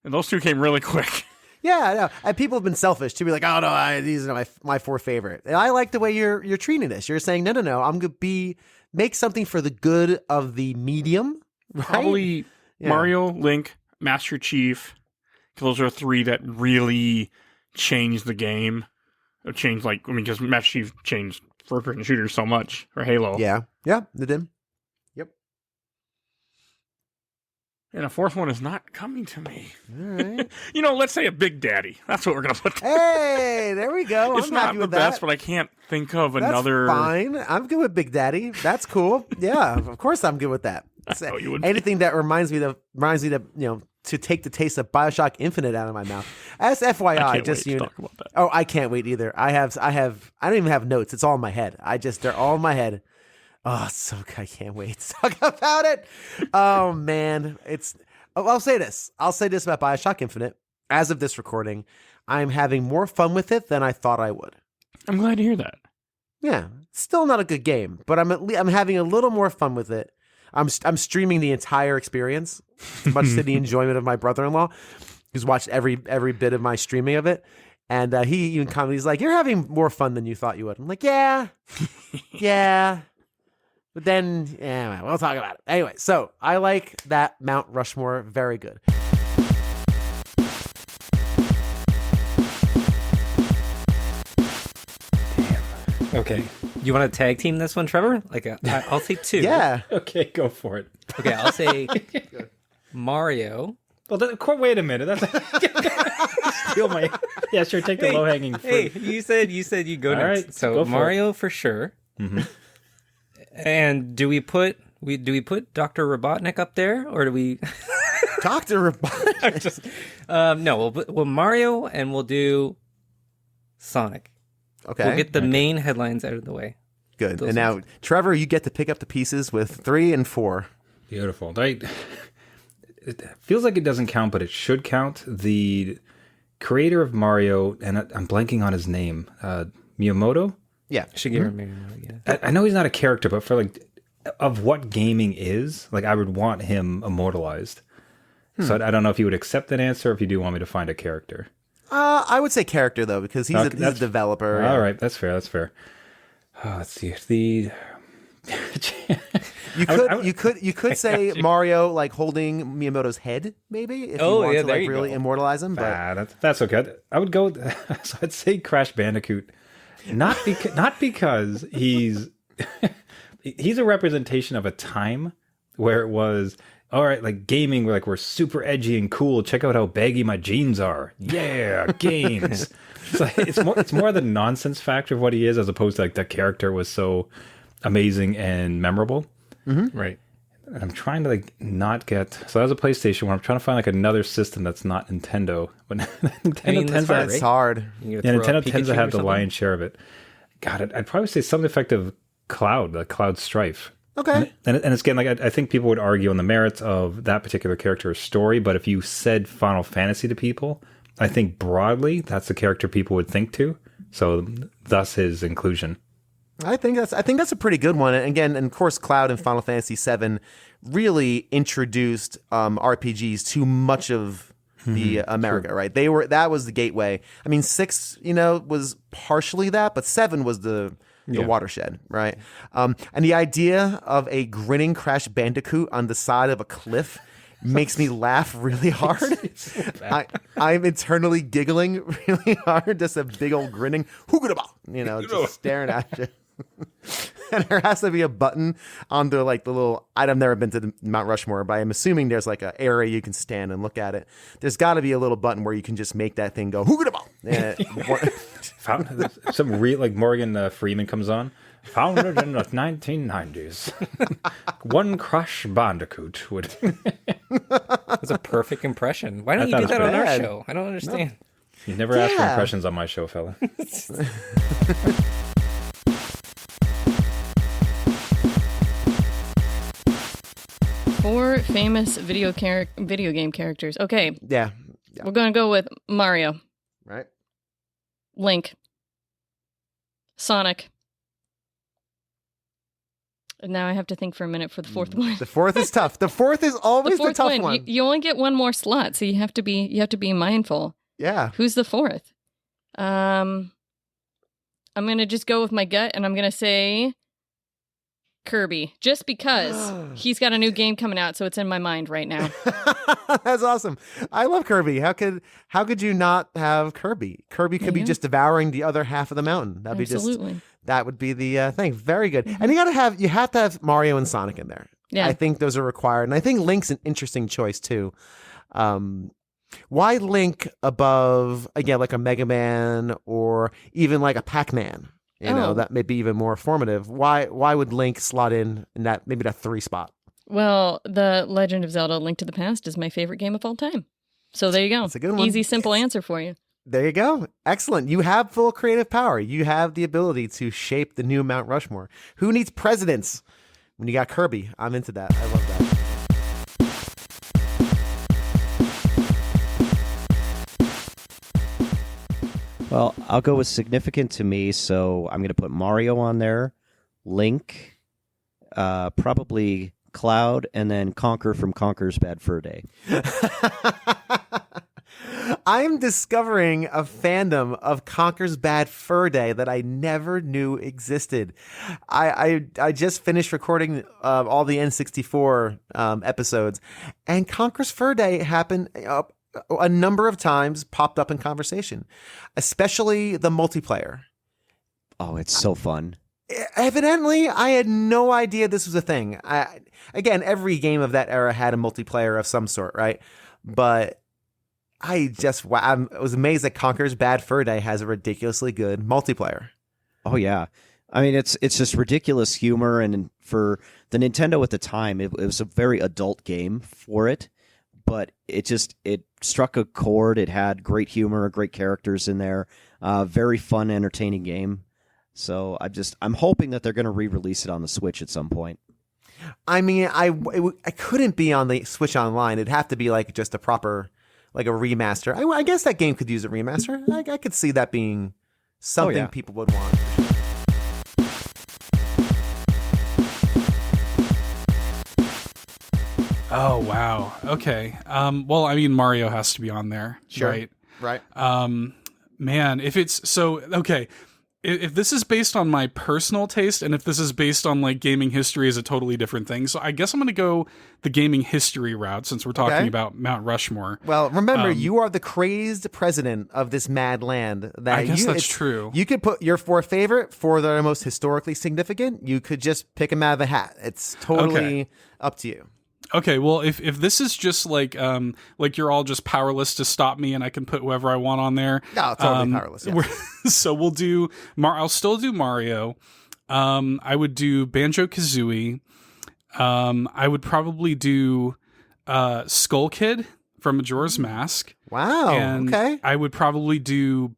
And those 2 came really quick. Yeah, I know. And people have been selfish to be like, oh no, these are my 4 favorite. And I like the way you're treating this. You're saying, no, I'm gonna make something for the good of the medium. Right? Probably Mario, Link, Master Chief. Those are 3 that really changed the game. Because Master Chief changed first-person shooters so much, or Halo. Yeah, they did. Yep. And a 4th one is not coming to me. All right. Let's say a Big Daddy. That's what we're going to put there. Hey, there we go. It's I'm not happy the with best, that. but I can't think of another. That's fine. I'm good with Big Daddy. That's cool. Yeah, of course I'm good with that. You would anything that reminds me to take the taste of BioShock Infinite out of my mouth. As FYI, I can't wait to talk about that. Oh, I can't wait either. I don't even have notes. It's all in my head. They're all in my head. Oh, so good. I can't wait to talk about it. Oh man, I'll say this about BioShock Infinite. As of this recording, I'm having more fun with it than I thought I would. I'm glad to hear that. Yeah, still not a good game, but I'm having a little more fun with it. I'm streaming the entire experience, much to the enjoyment of my brother-in-law, who's watched every bit of my streaming of it. And he even commented, he's like, "You're having more fun than you thought you would." I'm like, "Yeah, yeah." But then, we'll talk about it. Anyway, so I like that Mount Rushmore. Very good. Okay. You want to tag team this one, Trevor? I'll say 2. Yeah. Okay, go for it. Okay, I'll say Mario. Well, wait a minute. That's steal my. Yeah, sure. Take the low hanging fruit. Hey, you said you go next. All right, so go for Mario for sure. Mm-hmm. And do we put Dr. Robotnik up there, or do we? Dr. Robotnik. No, we'll Mario, and we'll do Sonic. Okay. We'll get the main headlines out of the way. Good. And now, Trevor, you get to pick up the pieces with 3 and 4. Beautiful. It feels like it doesn't count, but it should count. The creator of Mario, and I'm blanking on his name, Miyamoto? Yeah. Shigeru Miyamoto, yeah. I know he's not a character, but for of what gaming is, I would want him immortalized. So I don't know if you would accept that answer, or if you do want me to find a character. I would say character though, because he's a developer. All right, that's fair. Oh, let's see. You could say Mario holding Miyamoto's head, maybe if you want to really immortalize him. But that's okay. I would go. So I'd say Crash Bandicoot, not because he's a representation of a time where it was all right, like gaming, we're super edgy and cool. Check out how baggy my jeans are. Yeah, games. So it's more the nonsense factor of what he is, as opposed to like the character was so amazing and memorable. Mm-hmm. Right. And I'm trying to like not get. So that was a PlayStation where I'm trying to find like another system that's not Nintendo. But Nintendo tends to. It's hard. Yeah, Nintendo tends to have the lion's share of it. God, I'd probably say some effective Cloud, the Cloud Strife. Okay. And it's again, like I think people would argue on the merits of that particular character's story, but if you said Final Fantasy to people, I think broadly that's the character people would think to. So thus his inclusion. I think that's a pretty good one. And again, and of course, Cloud in Final Fantasy VII really introduced RPGs to much of the America, right? That was the gateway. I mean, 6, was partially that, but 7 was the watershed, right? And the idea of a grinning Crash Bandicoot on the side of a cliff makes me laugh really hard. I'm internally giggling really hard. Just a big old grinning, just staring at you. And there has to be a button on the little. I've never been to the Mount Rushmore, but I'm assuming there's like an area you can stand and look at it. There's got to be a little button where you can just make that thing go. Some real Morgan Freeman comes on. Founded in the 1990s. One Crash Bandicoot would. That's a perfect impression. Why don't you do that on our show? I don't understand. No. You never asked for impressions on my show, fella. Four famous video game characters. Okay. Yeah. We're going to go with Mario. Right. Link. Sonic. And now I have to think for a minute for the fourth one. The fourth is tough. The fourth is always the tough one. You only get one more slot, so you have to be mindful. Yeah. Who's the fourth? I'm going to just go with my gut, and I'm going to say Kirby, just because he's got a new game coming out, so it's in my mind right now. That's awesome. I love Kirby. How could you not have Kirby? Kirby could be just devouring the other half of the mountain. That would be the thing. Very good. And you have to have Mario and Sonic in there. Yeah. I think those are required, and I think Link's an interesting choice too. Why Link above again like a Mega Man or even like a Pac-Man? That may be even more formative. Why would Link slot in that maybe that 3 spot? Well, The Legend of Zelda: Link to the Past is my favorite game of all time. So there you go. That's a good one. Easy, simple answer for you. There you go. Excellent. You have full creative power. You have the ability to shape the new Mount Rushmore. Who needs presidents when you got Kirby? I'm into that. I love that. Well, I'll go with significant to me, so I'm going to put Mario on there, Link, probably Cloud, and then Conker from Conker's Bad Fur Day. I'm discovering a fandom of Conker's Bad Fur Day that I never knew existed. I just finished recording all the N64 episodes, and Conker's Fur Day happened a number of times, popped up in conversation, especially the multiplayer. Oh, it's so fun. Evidently, I had no idea this was a thing. Again, every game of that era had a multiplayer of some sort, right? But I was amazed that Conker's Bad Fur Day has a ridiculously good multiplayer. Oh yeah, I mean it's just ridiculous humor, and for the Nintendo at the time, it was a very adult game for it, but it struck a chord. It had great humor, great characters in there, very fun, entertaining game. So I'm hoping that they're going to re-release it on the Switch at some point. I mean, I couldn't be on the Switch Online. It'd have to be like just a proper, like a remaster. I guess that game could use a remaster. I could see that being something people would want. Oh, wow. Okay. Well, I mean, Mario has to be on there. Sure. Right. Man, if it's so, okay. If this is based on my personal taste, and if this is based on like gaming history, is a totally different thing. So I guess I'm going to go the gaming history route since we're talking about Mount Rushmore. Well, remember, you are the crazed president of this mad land. I guess that's true. You could put your 4 favorite, 4 that are most historically significant. You could just pick them out of the hat. It's totally up to you. Okay, well, if this is just like you're all just powerless to stop me, and I can put whoever I want on there. No, totally powerless. Yes. So we'll do. I'll still do Mario. I would do Banjo-Kazooie. I would probably do Skull Kid from Majora's Mask. Wow. And okay. I would probably do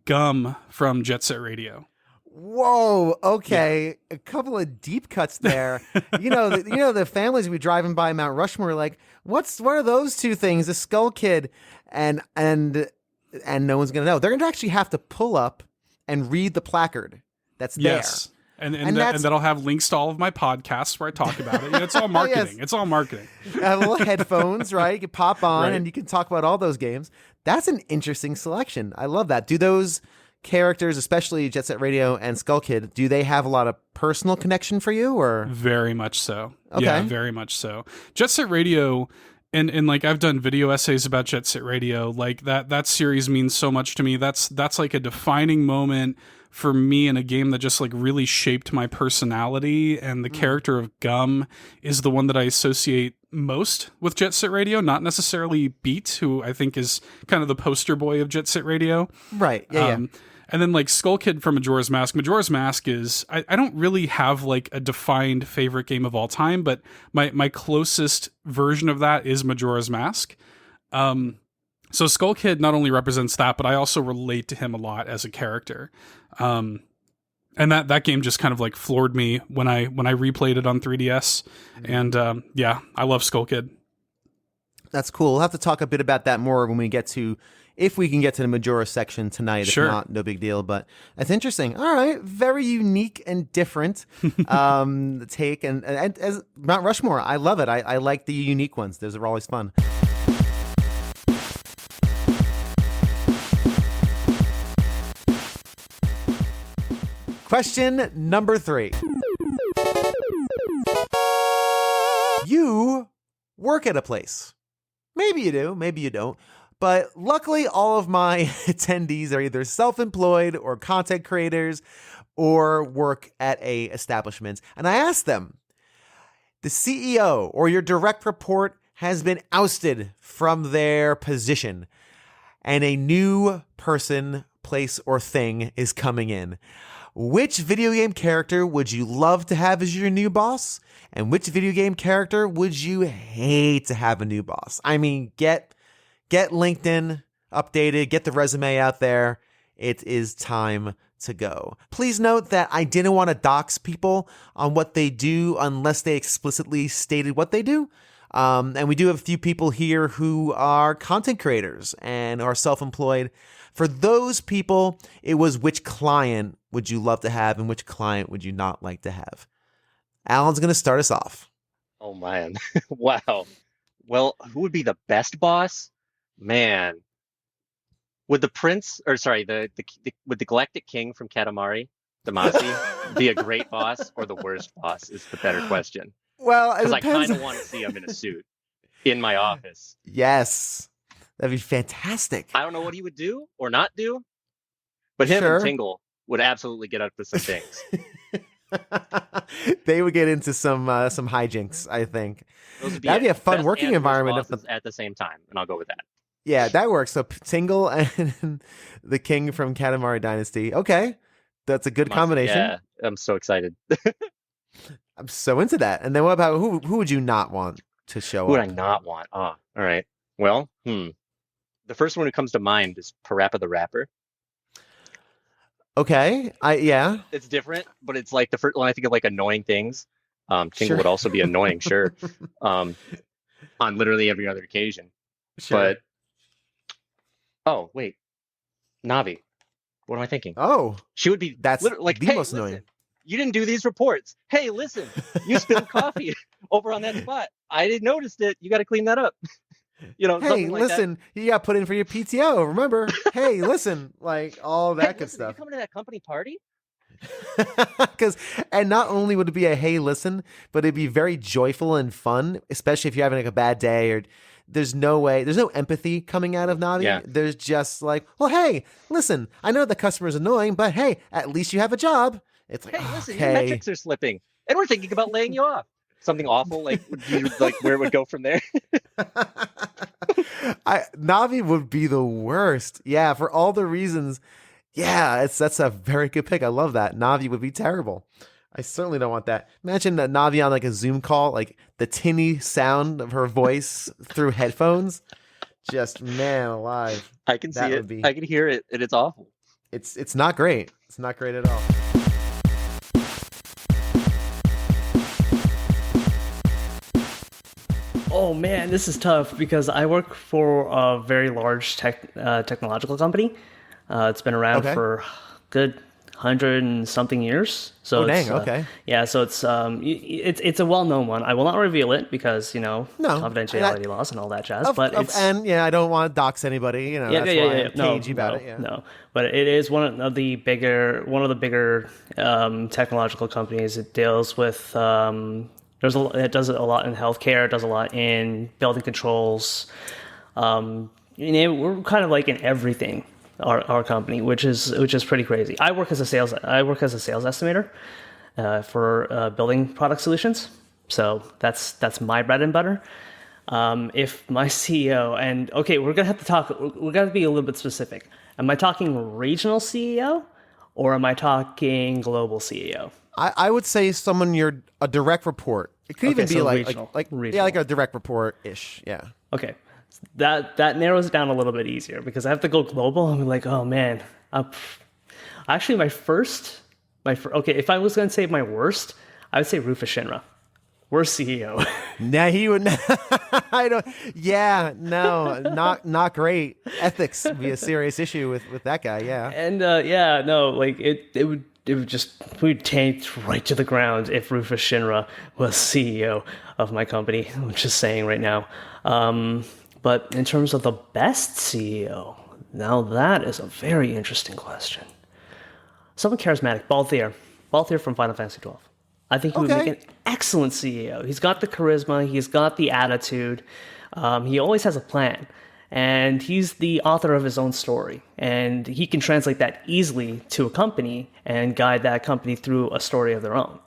Gum from Jet Set Radio. Whoa. Okay. Yeah. A couple of deep cuts there. The families we driving by Mount Rushmore, like, what are those two things? The Skull Kid and no one's gonna know. They're gonna actually have to pull up and read the placard that's there. Yes. And that'll have links to all of my podcasts where I talk about it. It's all marketing. Yes. It's all marketing. Little headphones, right? You can pop on right. and you can talk about all those games. That's an interesting selection. I love that. Do those characters, especially Jet Set Radio and Skull Kid, do they have a lot of personal connection for you, or? Very much so. Okay. Yeah, very much so. Jet Set Radio, and like I've done video essays about Jet Set Radio. Like that series means so much to me. That's like a defining moment for me in a game that just like really shaped my personality, and the character of Gum is the one that I associate most with Jet Set Radio, not necessarily Beat, who I think is kind of the poster boy of Jet Set Radio. Right. Yeah. And then like Skull Kid from Majora's Mask. Majora's Mask is, I don't really have like a defined favorite game of all time, but my closest version of that is Majora's Mask. So Skull Kid not only represents that, but I also relate to him a lot as a character. And that game just kind of like floored me when I replayed it on 3DS. And I love Skull Kid. That's cool. We'll have to talk a bit about that more when we get to, if we can get to the Majora section tonight. Sure. If not, no big deal. But that's interesting. All right. Very unique and different take. And as Mount Rushmore, I love it. I like the unique ones. Those are always fun. Question number 3. You work at a place. Maybe you do, maybe you don't. But luckily, all of my attendees are either self-employed or content creators or work at a establishment. And I asked them, the CEO or your direct report has been ousted from their position, and a new person, place, or thing is coming in. Which video game character would you love to have as your new boss? And which video game character would you hate to have a new boss? I mean, get LinkedIn updated, get the resume out there. It is time to go. Please note that I didn't want to dox people on what they do unless they explicitly stated what they do. And we do have a few people here who are content creators and are self-employed. For those people, it was which client would you love to have and which client would you not like to have? Alan's going to start us off. Oh, man. Wow. Well, who would be the best boss? Man. Would the would the Galactic King from Katamari, Damacy, be a great boss, or the worst boss is the better question. Well, because I kind of want to see him in a suit in my office. Yes. That'd be fantastic. I don't know what he would do or not do, but him and Tingle would absolutely get up to some things. They would get into some hijinks, I think. That'd be a fun working environment at the same time, and I'll go with that. Yeah, that works. So Tingle and the King from Katamari Dynasty. Okay, that's a good combination. Yeah, I'm so excited. I'm so into that. And then what about who would you not want to show up? Who would I not want? Oh, all right. Well, the first one who comes to mind is Parappa the Rapper. Okay, yeah. It's different, but it's like the first when I think of like annoying things. Tingle would also be annoying, sure. On literally every other occasion. Sure. But wait, Navi. What am I thinking? Oh, she would be. That's like the most annoying. You didn't do these reports. Hey, listen, you spilled coffee over on that spot. I didn't notice it. You got to clean that up. Hey, listen, you got put in for your PTO. Remember? Hey, listen, like all that good stuff. You coming to that company party? And not only would it be a hey, listen, but it'd be very joyful and fun, especially if you're having like a bad day or there's no empathy coming out of Navi. Yeah. There's just like, well, hey, listen, I know the customer's annoying, but hey, at least you have a job. It's like, hey, listen, your metrics are slipping, and we're thinking about laying you off. something awful? Like, where it would go from there? Navi would be the worst. Yeah, for all the reasons. Yeah, that's a very good pick. I love that. Navi would be terrible. I certainly don't want that. Imagine that Navi on like a Zoom call, like the tinny sound of her voice through headphones. Just, man alive. I can see it. I can hear it, and it's awful. It's not great. It's not great at all. Oh man, this is tough because I work for a very large technological company. It's been around for good 100 and something years. So okay. Yeah, so it's a well-known one. I will not reveal it because confidentiality laws and all that jazz. I don't want to dox anybody. That's why I'm cagey about it. Yeah. No, but it is one of the bigger technological companies. It deals with it does a lot in healthcare. It does a lot in building controls. We're kind of like in everything. Our company, which is pretty crazy. I work as a sales estimator for building product solutions. So that's my bread and butter. If my CEO we're gonna have to talk. We're gonna be a little bit specific. Am I talking regional CEO or am I talking global CEO? I would say someone you're a direct report. It could even be like a direct report ish. Yeah. Okay. That narrows it down a little bit easier because I have to go global. I'm like, oh man. Actually, if I was going to say my worst, I would say Rufus Shinra. Worst CEO. Nah, he would. I don't. Yeah, no, not great. Ethics would be a serious issue with that guy. Yeah. And we'd tanked right to the ground if Rufus Shinra was CEO of my company. I'm just saying right now. But in terms of the best CEO, now that is a very interesting question. Someone charismatic, Balthier from Final Fantasy XII. I think he would make an excellent CEO. He's got the charisma, he's got the attitude, he always has a plan, and he's the author of his own story. And he can translate that easily to a company and guide that company through a story of their own,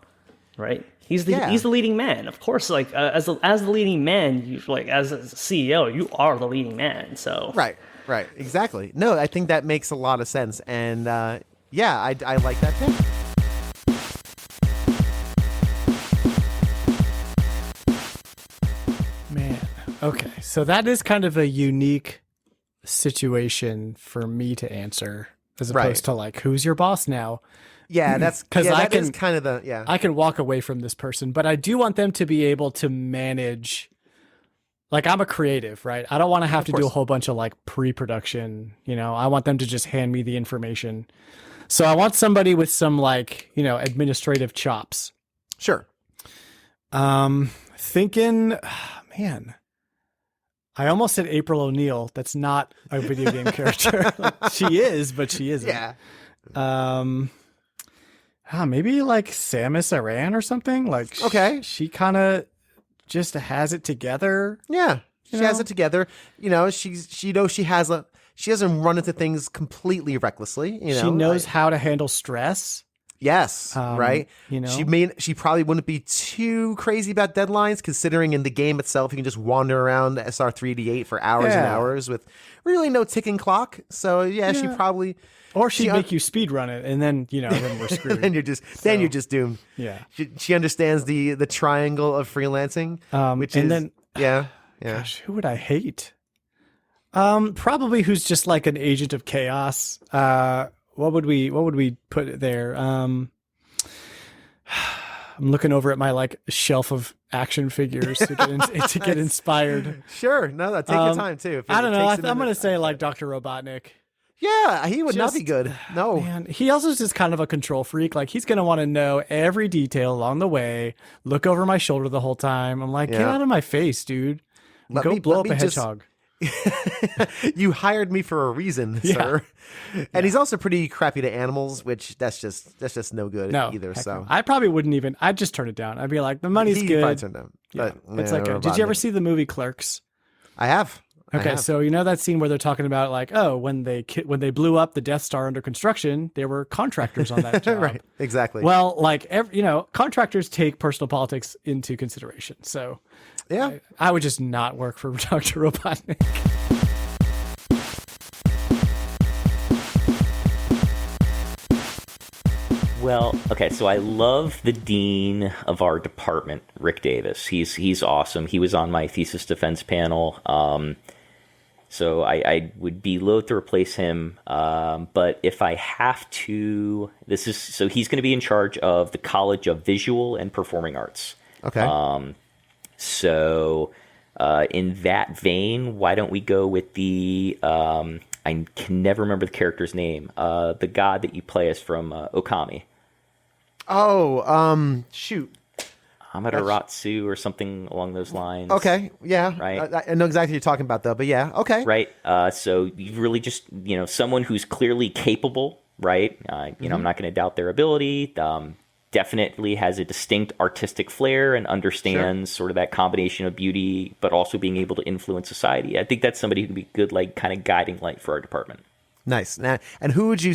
right? He's the leading man, of course. Like as the leading man, as a CEO, you are the leading man. So right, exactly. No, I think that makes a lot of sense, and I like that too. Man, okay, so that is kind of a unique situation for me to answer, as opposed to like, who's your boss now? Yeah, that's because I can walk away from this person, but I do want them to be able to manage. Like, I'm a creative, right? I don't want to have to do a whole bunch of like pre-production. I want them to just hand me the information. So I want somebody with some administrative chops. Sure. Thinking, man, I almost said April O'Neil. That's not a video game character. She is, but she isn't. Yeah. Maybe like Samus Aran or something. Like, she kind of just has it together. Yeah, she has it together. She doesn't run into things completely recklessly. She knows how to handle stress. Yes, right. She probably wouldn't be too crazy about deadlines, considering in the game itself you can just wander around the SR3D8 for hours and hours with really no ticking clock. So she probably. Or she'd make you speed run it, and then then we're screwed. Then you're just doomed. Yeah. She understands the triangle of freelancing, Gosh, who would I hate? Probably who's just like an agent of chaos. What would we put there? I'm looking over at my shelf of action figures to get inspired. Sure, no, take your time too. I don't know. I'm gonna say Dr. Robotnik. Yeah, he would not be good. No. Man, he also is just kind of a control freak. Like, he's going to want to know every detail along the way, look over my shoulder the whole time. I'm like, get out of my face, dude. Go blow up a hedgehog. You hired me for a reason, sir. And he's also pretty crappy to animals, which that's just no good either. So I probably wouldn't even. I'd just turn it down. I'd be like, the money's good. Turn down, but it's like, did you ever see the movie Clerks? I have. Okay, so you know that scene where they're talking about like, oh, when they blew up the Death Star under construction, there were contractors on that job. Right, exactly. Well, like contractors take personal politics into consideration. So yeah, I would just not work for Dr. Robotnik. Well, okay, so I love the dean of our department, Rick Davis. He's awesome. He was on my thesis defense panel. So I would be loath to replace him. But if I have to, so he's going to be in charge of the College of Visual and Performing Arts. Okay. So in that vein, why don't we go with the I can never remember the character's name. The god that you play as from Okami. Oh, shoot. Amaterasu or something along those lines. Okay, yeah. Right. I know exactly what you're talking about, though, but yeah, okay. Right. So you really just, someone who's clearly capable, right? I'm not going to doubt their ability. Definitely has a distinct artistic flair and understands sort of that combination of beauty, but also being able to influence society. I think that's somebody who can be good, like, kind of guiding light for our department. Nice. Now, and who would you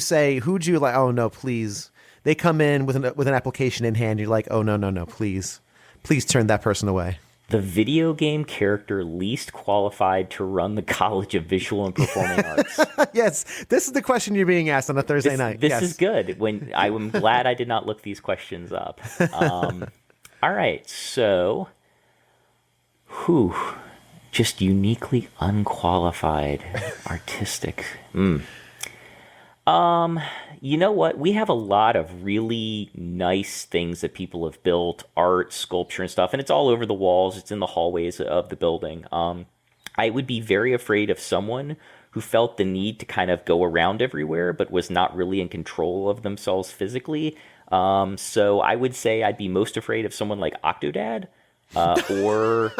like, oh, no, please. They come in with an application in hand. You're like, oh, no, please turn that person away. The video game character least qualified to run the College of Visual and Performing Arts. Yes, this is the question you're being asked on a Thursday night. This is good. I'm glad I did not look these questions up. All right, so just uniquely unqualified, artistic. You know what? We have a lot of really nice things that people have built, art, sculpture, and stuff, and it's all over the walls. It's in the hallways of the building. I would be very afraid of someone who felt the need to kind of go around everywhere, but was not really in control of themselves physically. So I would say I'd be most afraid of someone like Octodad, or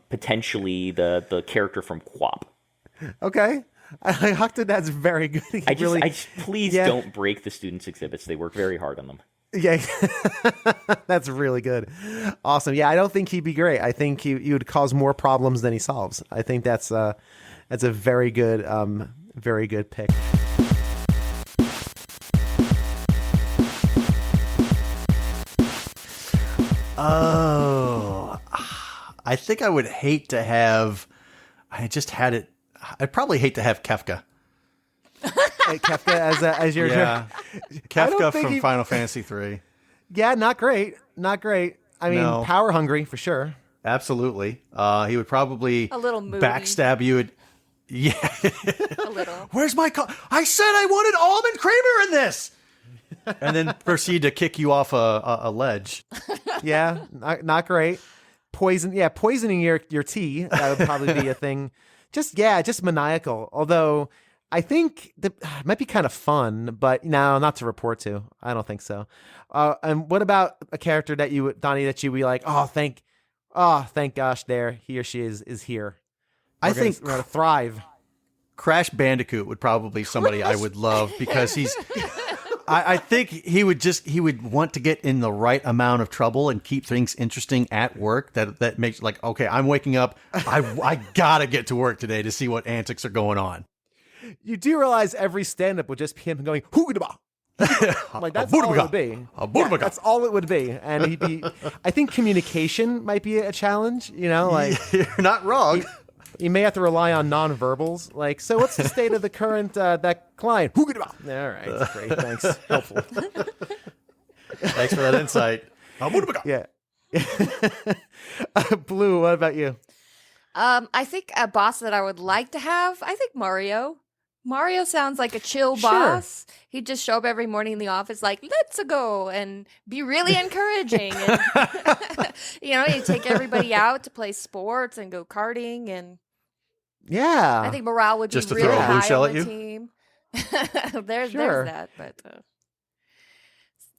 potentially the character from QWOP. Okay. Octodad's very good. Please don't break the students' exhibits. They work very hard on them. Yeah, that's really good. Awesome. Yeah, I don't think he'd be great. I think he would cause more problems than he solves. I think that's a very good pick. Oh, I think I would hate to have. I just had it. I'd probably hate to have Kefka. Kefka as your Kefka from Final Fantasy III. Yeah, not great. I mean, power hungry for sure. Absolutely. He would probably a little moody. Backstab you. Yeah, a little. Where's my? I said I wanted almond creamer in this, and then proceed to kick you off a ledge. Yeah, not great. Poisoning your tea. That would probably be a thing. Just maniacal. Although I think it might be kind of fun, but no, not to report to. I don't think so. And what about a character that you, Donnie, that you be like, thank gosh, there he or she is here. We're gonna thrive. Crash Bandicoot would probably be somebody I would love because he's. I think he would want to get in the right amount of trouble and keep things interesting at work. That makes like, okay, I'm waking up. I gotta get to work today to see what antics are going on. You do realize every stand-up would just be him going hoogada. Like that's all it would be. That's all it would be, and he'd be. I think communication might be a challenge. You're not wrong. You may have to rely on non-verbals. Like, so what's the state of the current that client? All right, that's great. Thanks. Helpful. Thanks for that insight. Yeah. Blue, what about you? I think a boss that I would like to have, I think Mario. Mario sounds like a chill boss. He'd just show up every morning in the office like, let's go, and be really encouraging. And, he'd take everybody out to play sports and go karting. And yeah, I think morale would just be to really throw a blue high shell on at the you? team. There's that, but...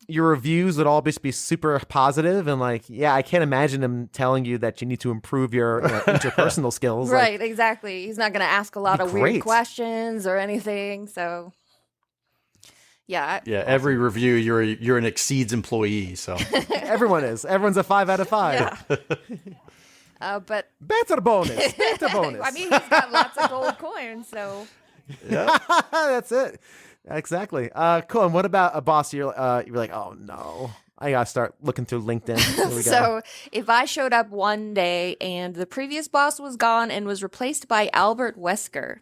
Your reviews would all just be super positive and like, I can't imagine him telling you that you need to improve your interpersonal skills. Right, exactly. He's not going to ask a lot of weird questions or anything. So, yeah. Yeah, every review, you're an Exceeds employee. So everyone is. Everyone's a 5 out of 5. Yeah. But better bonus. Better bonus. I mean, he's got lots of gold coins, so. Yeah, that's it. Exactly. Cool. And what about a boss? You're like, oh no, I gotta start looking through LinkedIn. So if I showed up one day and the previous boss was gone and was replaced by Albert Wesker.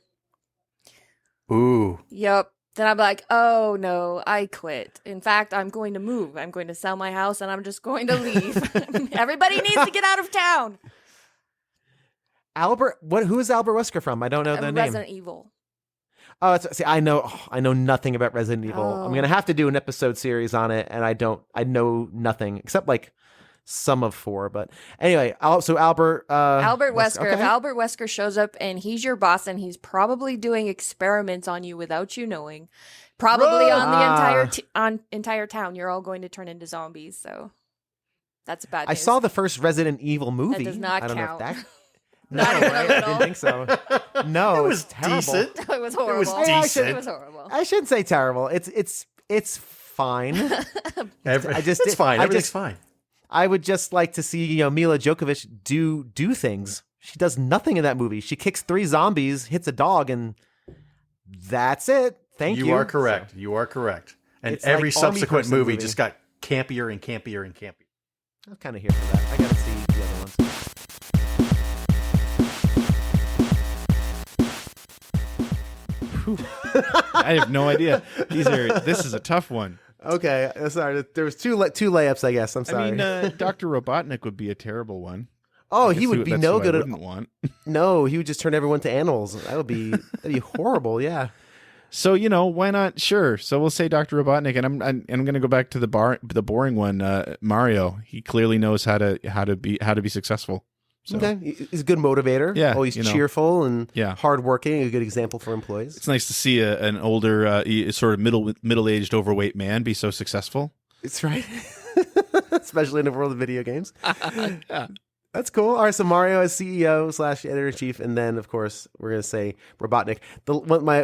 Ooh. Yep. Then I'm like, oh no, I quit. In fact, I'm going to move. I'm going to sell my house and I'm just going to leave. Everybody needs to get out of town. Albert, who is Albert Wesker from? I don't know the name. Resident Evil. Oh, see, I know nothing about Resident Evil. I'm gonna have to do an episode series on it, and I know nothing except like some of 4. But anyway, so Albert Wesker. Okay. If Albert Wesker shows up and he's your boss, and he's probably doing experiments on you without you knowing, probably on the entire town, you're all going to turn into zombies. So that's bad news. I saw the first Resident Evil movie. That does not I don't count. know if that. No, right? I didn't think so. No, it was terrible. decent. It was horrible. It was horrible. I shouldn't say terrible. It's fine. It's fine. Everything's fine. I would just like to see Mila Djokovic do things. She does nothing in that movie. She kicks 3 zombies, hits a dog, and that's it. Thank you. You are correct. You are correct. And It's every like subsequent Army movie person just got campier and campier and campier. I'm kind of here for that. I gotta see the other ones. I have no idea. This is a tough one. Okay, sorry. There was two layups, I guess. I'm sorry. I mean, Dr. Robotnik would be a terrible one. Oh, he would be no good I at. wouldn't want. No, he would just turn everyone to animals. That'd be horrible. Yeah. So why not? Sure. So we'll say Dr. Robotnik, and I'm going to go back to the boring one. Mario. He clearly knows how to be successful. So. Okay, he's a good motivator. Yeah, always cheerful and yeah. hardworking. A good example for employees. It's nice to see an older, sort of middle-aged, overweight man be so successful. It's right, especially in the world of video games. Yeah. That's cool. All right, so Mario as CEO / editor-in-chief, and then of course we're gonna say Robotnik.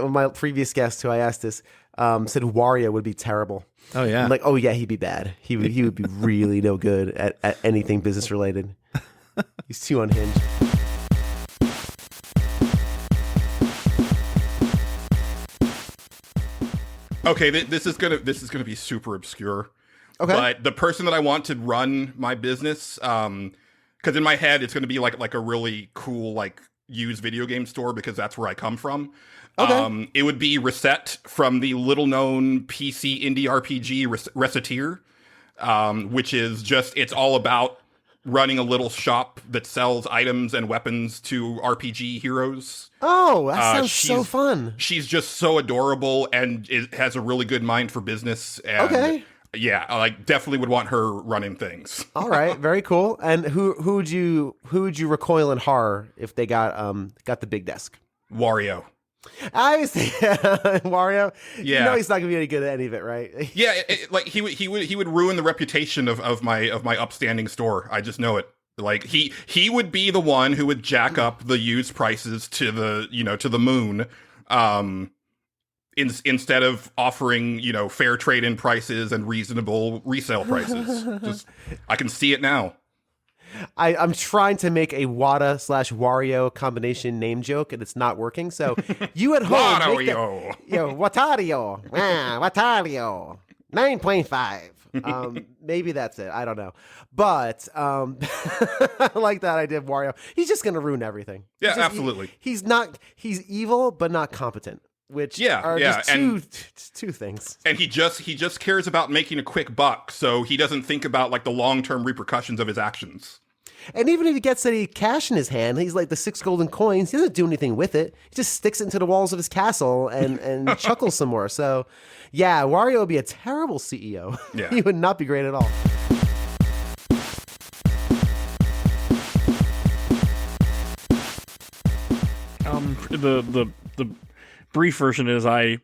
My previous guest who I asked this said Wario would be terrible. Oh yeah, I'm like, oh yeah, he'd be bad. He would be really no good at anything business related. He's too unhinged. Okay, this is gonna be super obscure. Okay, but the person that I want to run my business, because in my head it's gonna be like a really cool like used video game store because that's where I come from. Okay. It would be Reset from the little known PC indie RPG Reseteer, which is it's all about running a little shop that sells items and weapons to RPG heroes. Oh, that sounds so fun. She's just so adorable and has a really good mind for business. And okay. Yeah, I definitely would want her running things. All right, very cool. And who would you recoil in horror if they got the big desk? Wario. I was Wario. Yeah, he's not gonna be any good at any of it, right? Yeah, he would ruin the reputation of my upstanding store. I just know it. Like he would be the one who would jack up the used prices to the moon, instead of offering fair trade-in prices and reasonable resale prices. I can see it now. I'm trying to make a Wada / Wario combination name joke, and it's not working. So you at home, Wario, Watario, Watario, 9.5. Maybe that's it. I don't know, but I like that idea of Wario. He's just gonna ruin everything. Yeah, absolutely. He's evil, but not competent. Which are just two things. And he just cares about making a quick buck, so he doesn't think about like the long-term repercussions of his actions. And even if he gets any cash in his hand, he's like the 6 golden coins. He doesn't do anything with it. He just sticks it into the walls of his castle and chuckles some more. So, yeah, Wario would be a terrible CEO. Yeah. He would not be great at all. The brief version is I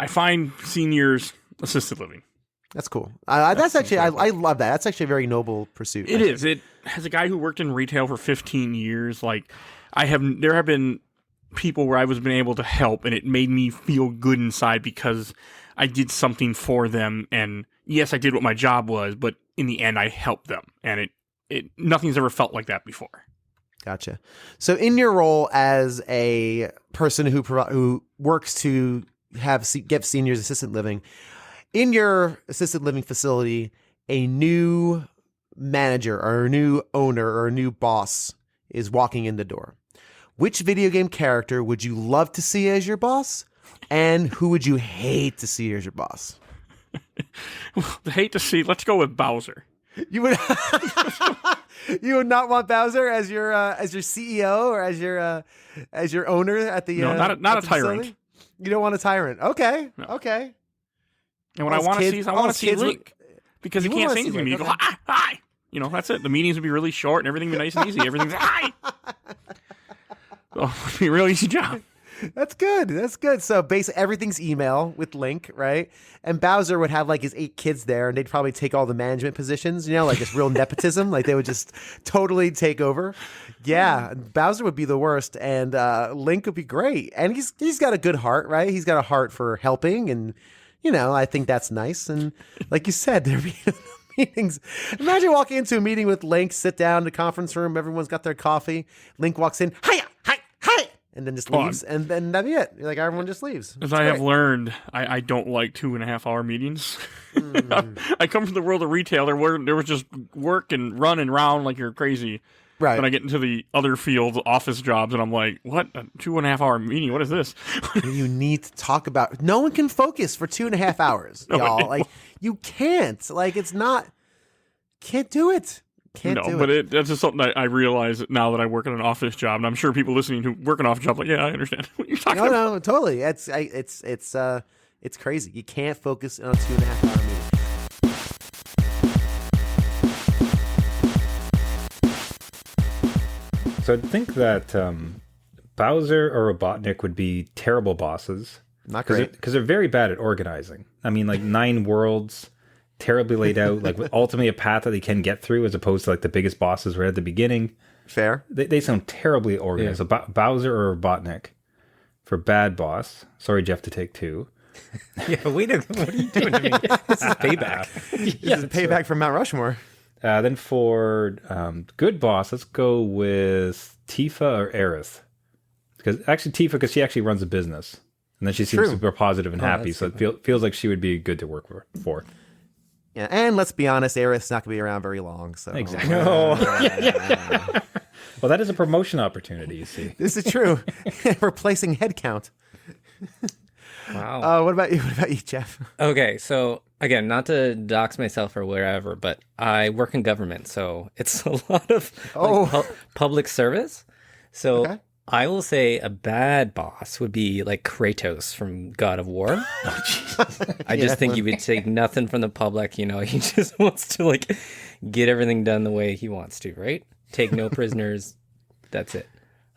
find seniors assisted living. That's cool. That's actually, I love that. That's actually a very noble pursuit. It is. It has a guy who worked in retail for 15 years. Like there have been people where I was been able to help, and it made me feel good inside because I did something for them. And yes, I did what my job was, but in the end, I helped them, and nothing's ever felt like that before. Gotcha. So in your role as a person who works to get seniors assisted living, in your assisted living facility, a new manager or a new owner or a new boss is walking in the door. Which video game character would you love to see as your boss, and who would you hate to see as your boss? Let's go with Bowser. You would you would not want Bowser as your CEO or as your owner at the not a tyrant. Facility? You don't want a tyrant. Okay. No. Okay. And what I want to see Link, because he can't say anything to me. You go, hi. You know, that's it. The meetings would be really short and everything would be nice and easy. Everything's hi. So it would be a real easy job. That's good. That's good. So basically everything's email with Link, right? And Bowser would have like his 8 kids there, and they'd probably take all the management positions, you know, like it's real nepotism. Like they would just totally take over. Yeah. Bowser would be the worst, and Link would be great. And he's got a good heart, right? He's got a heart for helping, and you know, I think that's nice. And like you said, there'd be meetings. Imagine walking into a meeting with Link, sit down in the conference room, everyone's got their coffee. Link walks in, hi, and then just leaves, and then that'd be it. Like everyone just leaves. As I have learned, I don't like 2.5-hour meetings. I come from the world of retail. There was just work and run and round like you're crazy. Right. Then I get into the other field, office jobs, and I'm like, what? A 2.5-hour meeting? What is this? You need to talk about. No one can focus for 2.5 hours, y'all. Like you can't. Like it's not. Can't do it. That's just something I realize now that I work in an office job, and I'm sure people listening who work in an office job, like, yeah, I understand what you're talking about. No, totally. It's crazy. You can't focus on a 2.5-hour meeting. So I think that Bowser or Robotnik would be terrible bosses. Not great. Because they're very bad at organizing. I mean, like 9 worlds, terribly laid out, like ultimately a path that they can get through as opposed to like the biggest bosses right at the beginning. Fair. They sound terribly organized. Yeah. So Bowser or Robotnik for bad boss. Sorry, Jeff, to take 2. Yeah, what are you doing to me? This is payback. This is payback from Mount Rushmore. Then for good boss, let's go with Tifa or Aerith. Tifa, because she actually runs a business. And then she seems super positive and happy, so it feels like she would be good to work for. Yeah, and let's be honest, Aerith's not going to be around very long. So exactly. Well, that is a promotion opportunity, you see. This is true. Replacing headcount. Wow. What about you? What about you, Jeff? Okay, so again, not to dox myself or wherever, but I work in government, so it's a lot of public service. So I will say a bad boss would be like Kratos from God of War. I just think he would take nothing from the public. You know, he just wants to like get everything done the way he wants to, right? Take no prisoners. That's it.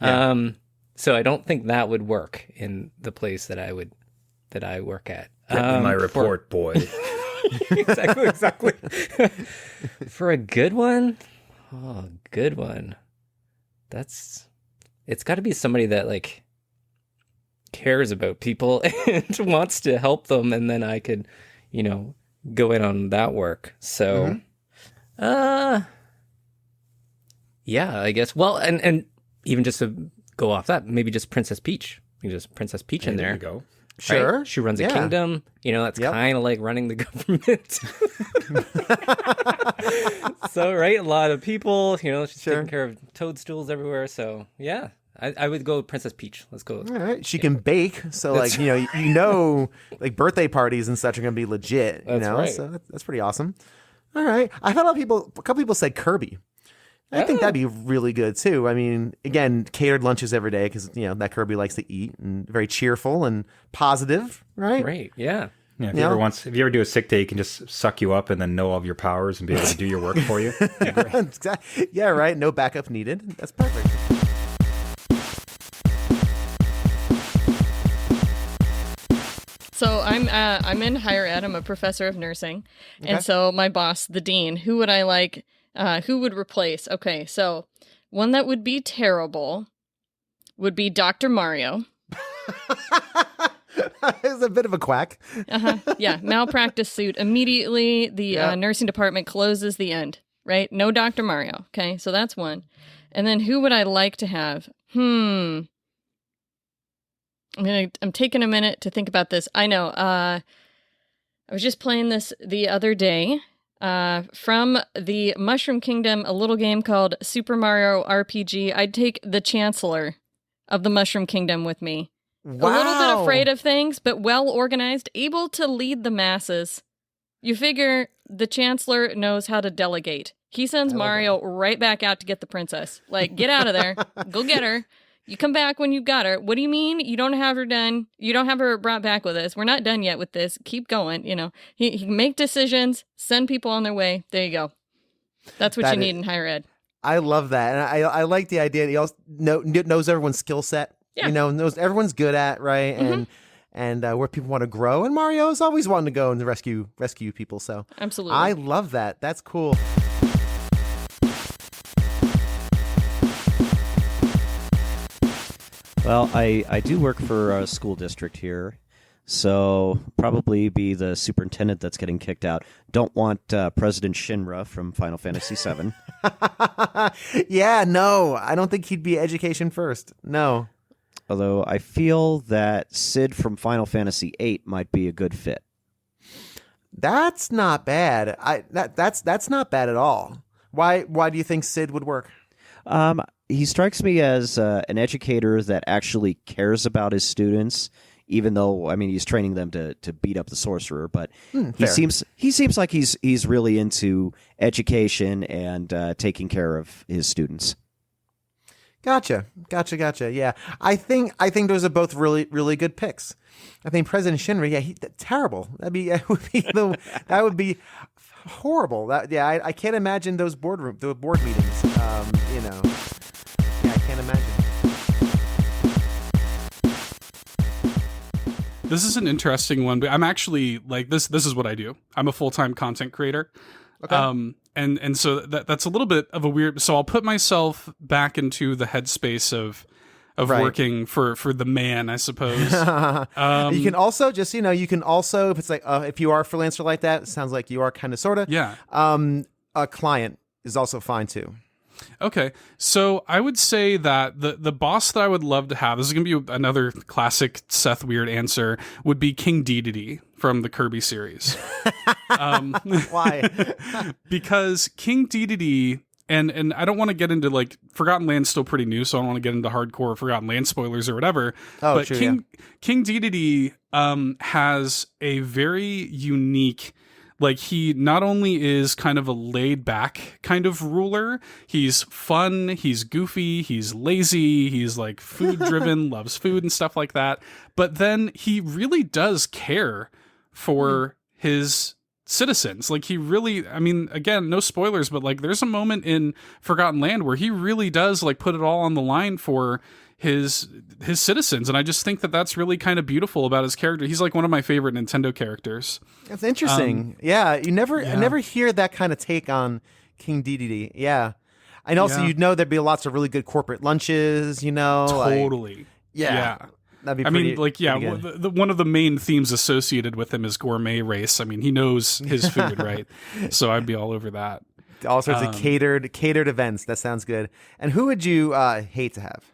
Yeah. So I don't think that would work in the place that I work at. Get me my report, boy. Exactly. For a good one, it's got to be somebody that like cares about people and wants to help them, and then I could, you know, go in on that work. So, yeah, I guess. Well, and even just to go off that, maybe just Princess Peach. You just Princess Peach in there. There you go. Sure. Right? She runs a kingdom. You know, that's kind of like running the government. So, right, a lot of people, you know, she's taking care of toadstools everywhere. So, yeah, I would go with Princess Peach. Let's go. All right. She can bake. So, like, you know, like birthday parties and such are going to be legit, you know? Right. So that's pretty awesome. All right. I thought a couple people said Kirby. I think that'd be really good too. I mean, again, catered lunches every day because, you know, that Kirby likes to eat and very cheerful and positive, right? Right. Yeah. Yeah. If you ever do a sick day, he can just suck you up and then know all of your powers and be able to do your work for you. Yeah, right. No backup needed. That's perfect. So I'm in higher ed. I'm a professor of nursing, and so my boss, the dean, who would I like? Who would replace? Okay, so one that would be terrible would be Dr. Mario. He's a bit of a quack. Yeah, malpractice suit. Immediately, the nursing department closes, the end. right? No Dr. Mario. Okay, so that's one. And then who would I like to have? I'm taking a minute to think about this. I know. I was just playing this the other day. From the Mushroom Kingdom, a little game called Super Mario RPG. I'd take the Chancellor of the Mushroom Kingdom with me. Wow. A little bit afraid of things, but well organized, able to lead the masses. You figure the Chancellor knows how to delegate. He sends Mario right back out to get the princess. Like, get out of there. Go get her. You come back when you've got her. What do you mean? You don't have her done. You don't have her brought back with us. We're not done yet with this. Keep going. You know, he can make decisions, send people on their way. There you go. That's what you need in higher ed. I love that. And I like the idea that he also knows everyone's skill set. Yeah. You know, knows everyone's good at, right? Mm-hmm. And where people want to grow. And Mario's always wanting to go and rescue people. So absolutely. I love that. That's cool. Well, I do work for a school district here, so probably be the superintendent that's getting kicked out. Don't want President Shinra from Final Fantasy VII. Yeah, no, I don't think he'd be education first. No. Although I feel that Sid from Final Fantasy VIII might be a good fit. That's not bad. That's not bad at all. Why do you think Sid would work? He strikes me as an educator that actually cares about his students, even though, I mean, he's training them to beat up the sorcerer. But he seems like he's really into education and taking care of his students. Gotcha. Yeah, I think those are both really, really good picks. I think President Shinra, yeah, terrible. That would be horrible. I can't imagine the board meetings. You know. Yeah, I can't imagine. This is an interesting one, but I'm actually like this is what I do. I'm a full-time content creator. Okay. And so that's a little bit of a weird, so I'll put myself back into the headspace of right. Working for the man, I suppose. You can also just, you can also, if it's like, if you are a freelancer like that, it sounds like you are kind of, sort of. Yeah. A client is also fine too. Okay, so I would say that the boss that I would love to have, this is going to be another classic Seth Weird answer, would be King Dedede from the Kirby series. Why? Because King Dedede, and I don't want to get into, like, Forgotten Land's still pretty new, so I don't want to get into hardcore Forgotten Land spoilers or whatever. Oh, but true, King Dedede has a very unique... Like, he not only is kind of a laid-back kind of ruler, he's fun, he's goofy, he's lazy, he's, like, food-driven, loves food and stuff like that. But then he really does care for his citizens. Like, he really, I mean, again, no spoilers, but, like, there's a moment in Forgotten Land where he really does, like, put it all on the line for his citizens, and I just think that that's really kind of beautiful about his character. He's like one of my favorite Nintendo characters. That's interesting. I never hear that kind of take on King Dedede. Yeah, and also there'd be lots of really good corporate lunches. Totally. Like, yeah. That'd be one of the main themes associated with him is gourmet race. I mean, he knows his food, right? So I'd be all over that. All sorts of catered events. That sounds good. And who would you hate to have?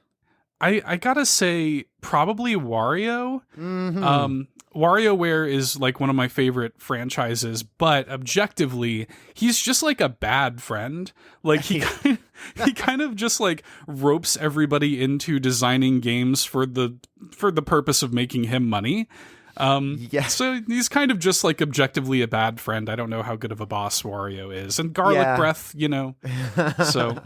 I gotta say, probably Wario. Mm-hmm. WarioWare is like one of my favorite franchises, but objectively, he's just like a bad friend. Like he kind of just like ropes everybody into designing games for the purpose of making him money. So he's kind of just like objectively a bad friend. I don't know how good of a boss Wario is, and garlic breath, so.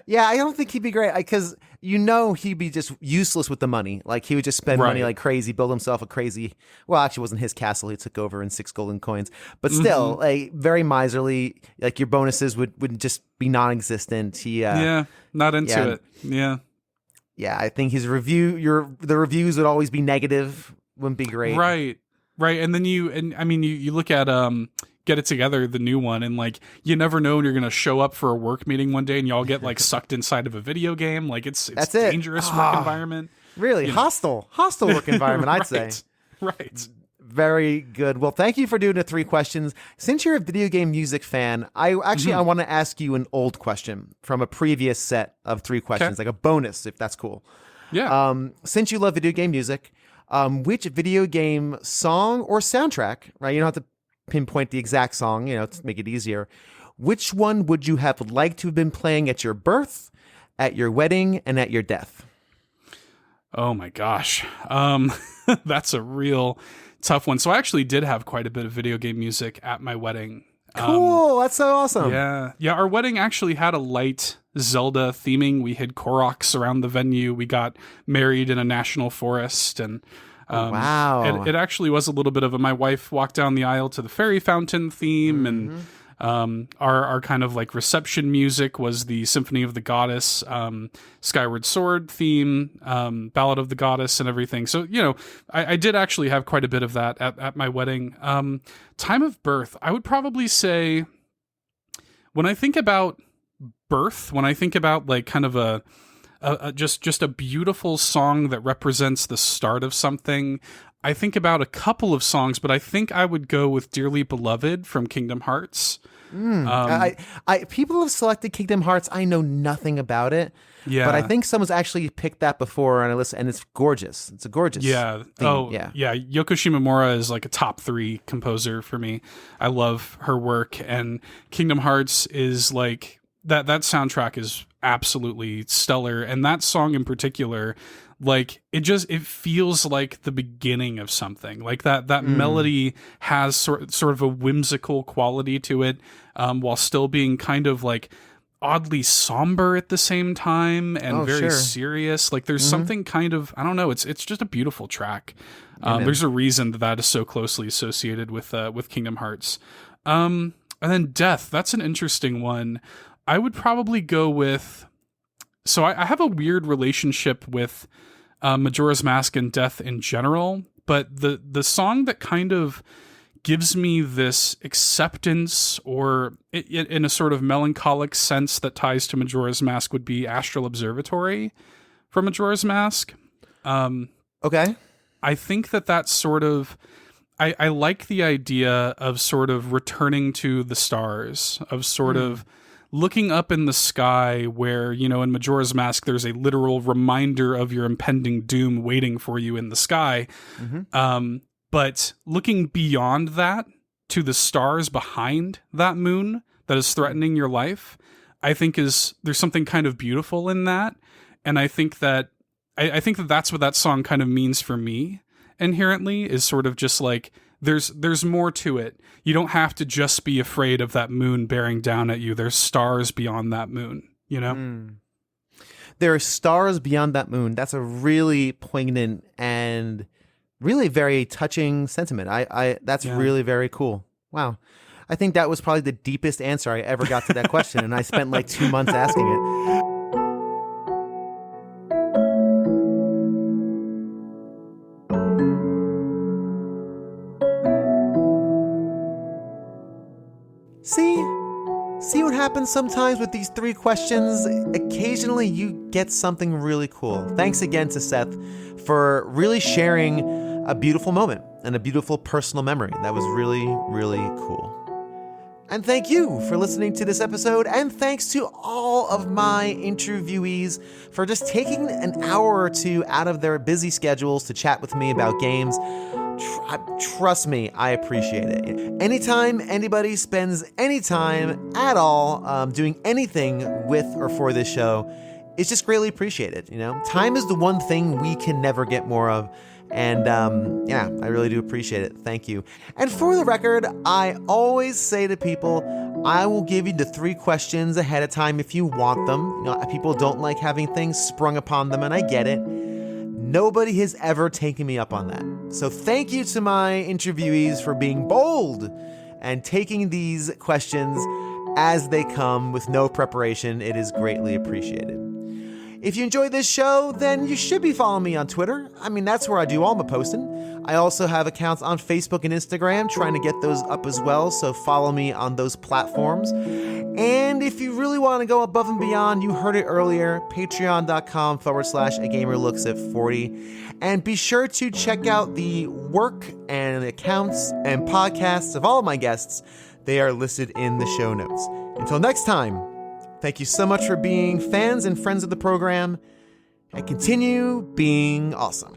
Yeah, I don't think he'd be great because he'd be just useless with the money. Like he would just spend money like crazy, build himself a crazy. Well, actually, it wasn't his castle. He took over in 6 golden coins, but still, like very miserly. Like your bonuses would just be non-existent. Not into it. Yeah. I think his the reviews would always be negative. Wouldn't be great. Right. And then you look at Get It Together, the new one, and like you never know when you're gonna show up for a work meeting one day and y'all get like sucked inside of a video game. Like it's dangerous work environment. Really hostile work environment, I'd say. Right. Very good. Well, thank you for doing the 3 questions. Since you're a video game music fan, I want to ask you an old question from a previous set of 3 questions, like a bonus, if that's cool. Yeah. Since you love video game music, which video game song or soundtrack, right? You don't have to pinpoint the exact song, to make it easier. Which one would you have liked to have been playing at your birth, at your wedding, and at your death? Oh my gosh. That's a real tough one. So I actually did have quite a bit of video game music at my wedding. Cool. That's so awesome. Yeah. Yeah. Our wedding actually had a light Zelda theming. We had Koroks around the venue. We got married in a national forest, and wow. It actually was a little bit of my wife walked down the aisle to the fairy fountain theme, and our kind of like reception music was the Symphony of the Goddess, Skyward Sword theme, Ballad of the Goddess, and everything. So, I did actually have quite a bit of that at my wedding. Time of birth, I would probably say, when I think about birth, when I think about like kind of just a beautiful song that represents the start of something, I think about a couple of songs, but I think I would go with Dearly Beloved from Kingdom Hearts. People have selected Kingdom Hearts. I know nothing about it. Yeah. But I think someone's actually picked that before, and it's gorgeous. It's a gorgeous theme. Yeah. Yoko Shimomura is like a top 3 composer for me. I love her work, and Kingdom Hearts is like that soundtrack is absolutely stellar, and that song in particular, like it feels like the beginning of something. Like that melody has sort of a whimsical quality to it, while still being kind of like oddly somber at the same time, and very serious. Like there's something kind of, I don't know, it's just a beautiful track. There's a reason that is so closely associated with Kingdom Hearts. And then death, that's an interesting one. I would probably go with, so I have a weird relationship with Majora's Mask and death in general, but the song that kind of gives me this acceptance, or in a sort of melancholic sense that ties to Majora's Mask, would be Astral Observatory from Majora's Mask. Okay. I think that's sort of, I like the idea of sort of returning to the stars, of sort of looking up in the sky where, in Majora's Mask, there's a literal reminder of your impending doom waiting for you in the sky. But looking beyond that to the stars behind that moon that is threatening your life, I think there's something kind of beautiful in that. And I think that that's what that song kind of means for me inherently, is sort of just like, there's more to it. You don't have to just be afraid of that moon bearing down at you. There's stars beyond that moon, There are stars beyond that moon. That's a really poignant and really very touching sentiment. That's really very cool. Wow. I think that was probably the deepest answer I ever got to that question, and I spent like 2 months asking it. See what happens sometimes with these 3 questions? Occasionally you get something really cool. Thanks again to Seth for really sharing a beautiful moment and a beautiful personal memory. That was really, really cool. And thank you for listening to this episode, and thanks to all of my interviewees for just taking an hour or 2 out of their busy schedules to chat with me about games. Trust me, I appreciate it. Anytime anybody spends any time at all doing anything with or for this show, it's just greatly appreciated. Time is the one thing we can never get more of. And I really do appreciate it. Thank you. And for the record, I always say to people, I will give you the 3 questions ahead of time if you want them. People don't like having things sprung upon them, and I get it. Nobody has ever taken me up on that. So thank you to my interviewees for being bold and taking these questions as they come with no preparation. It is greatly appreciated. If you enjoyed this show, then you should be following me on Twitter. That's where I do all my posting. I also have accounts on Facebook and Instagram, trying to get those up as well, so follow me on those platforms. And if you really want to go above and beyond, you heard it earlier, patreon.com/agamerlooks40. And be sure to check out the work and accounts and podcasts of all of my guests. They are listed in the show notes. Until next time, thank you so much for being fans and friends of the program, and continue being awesome.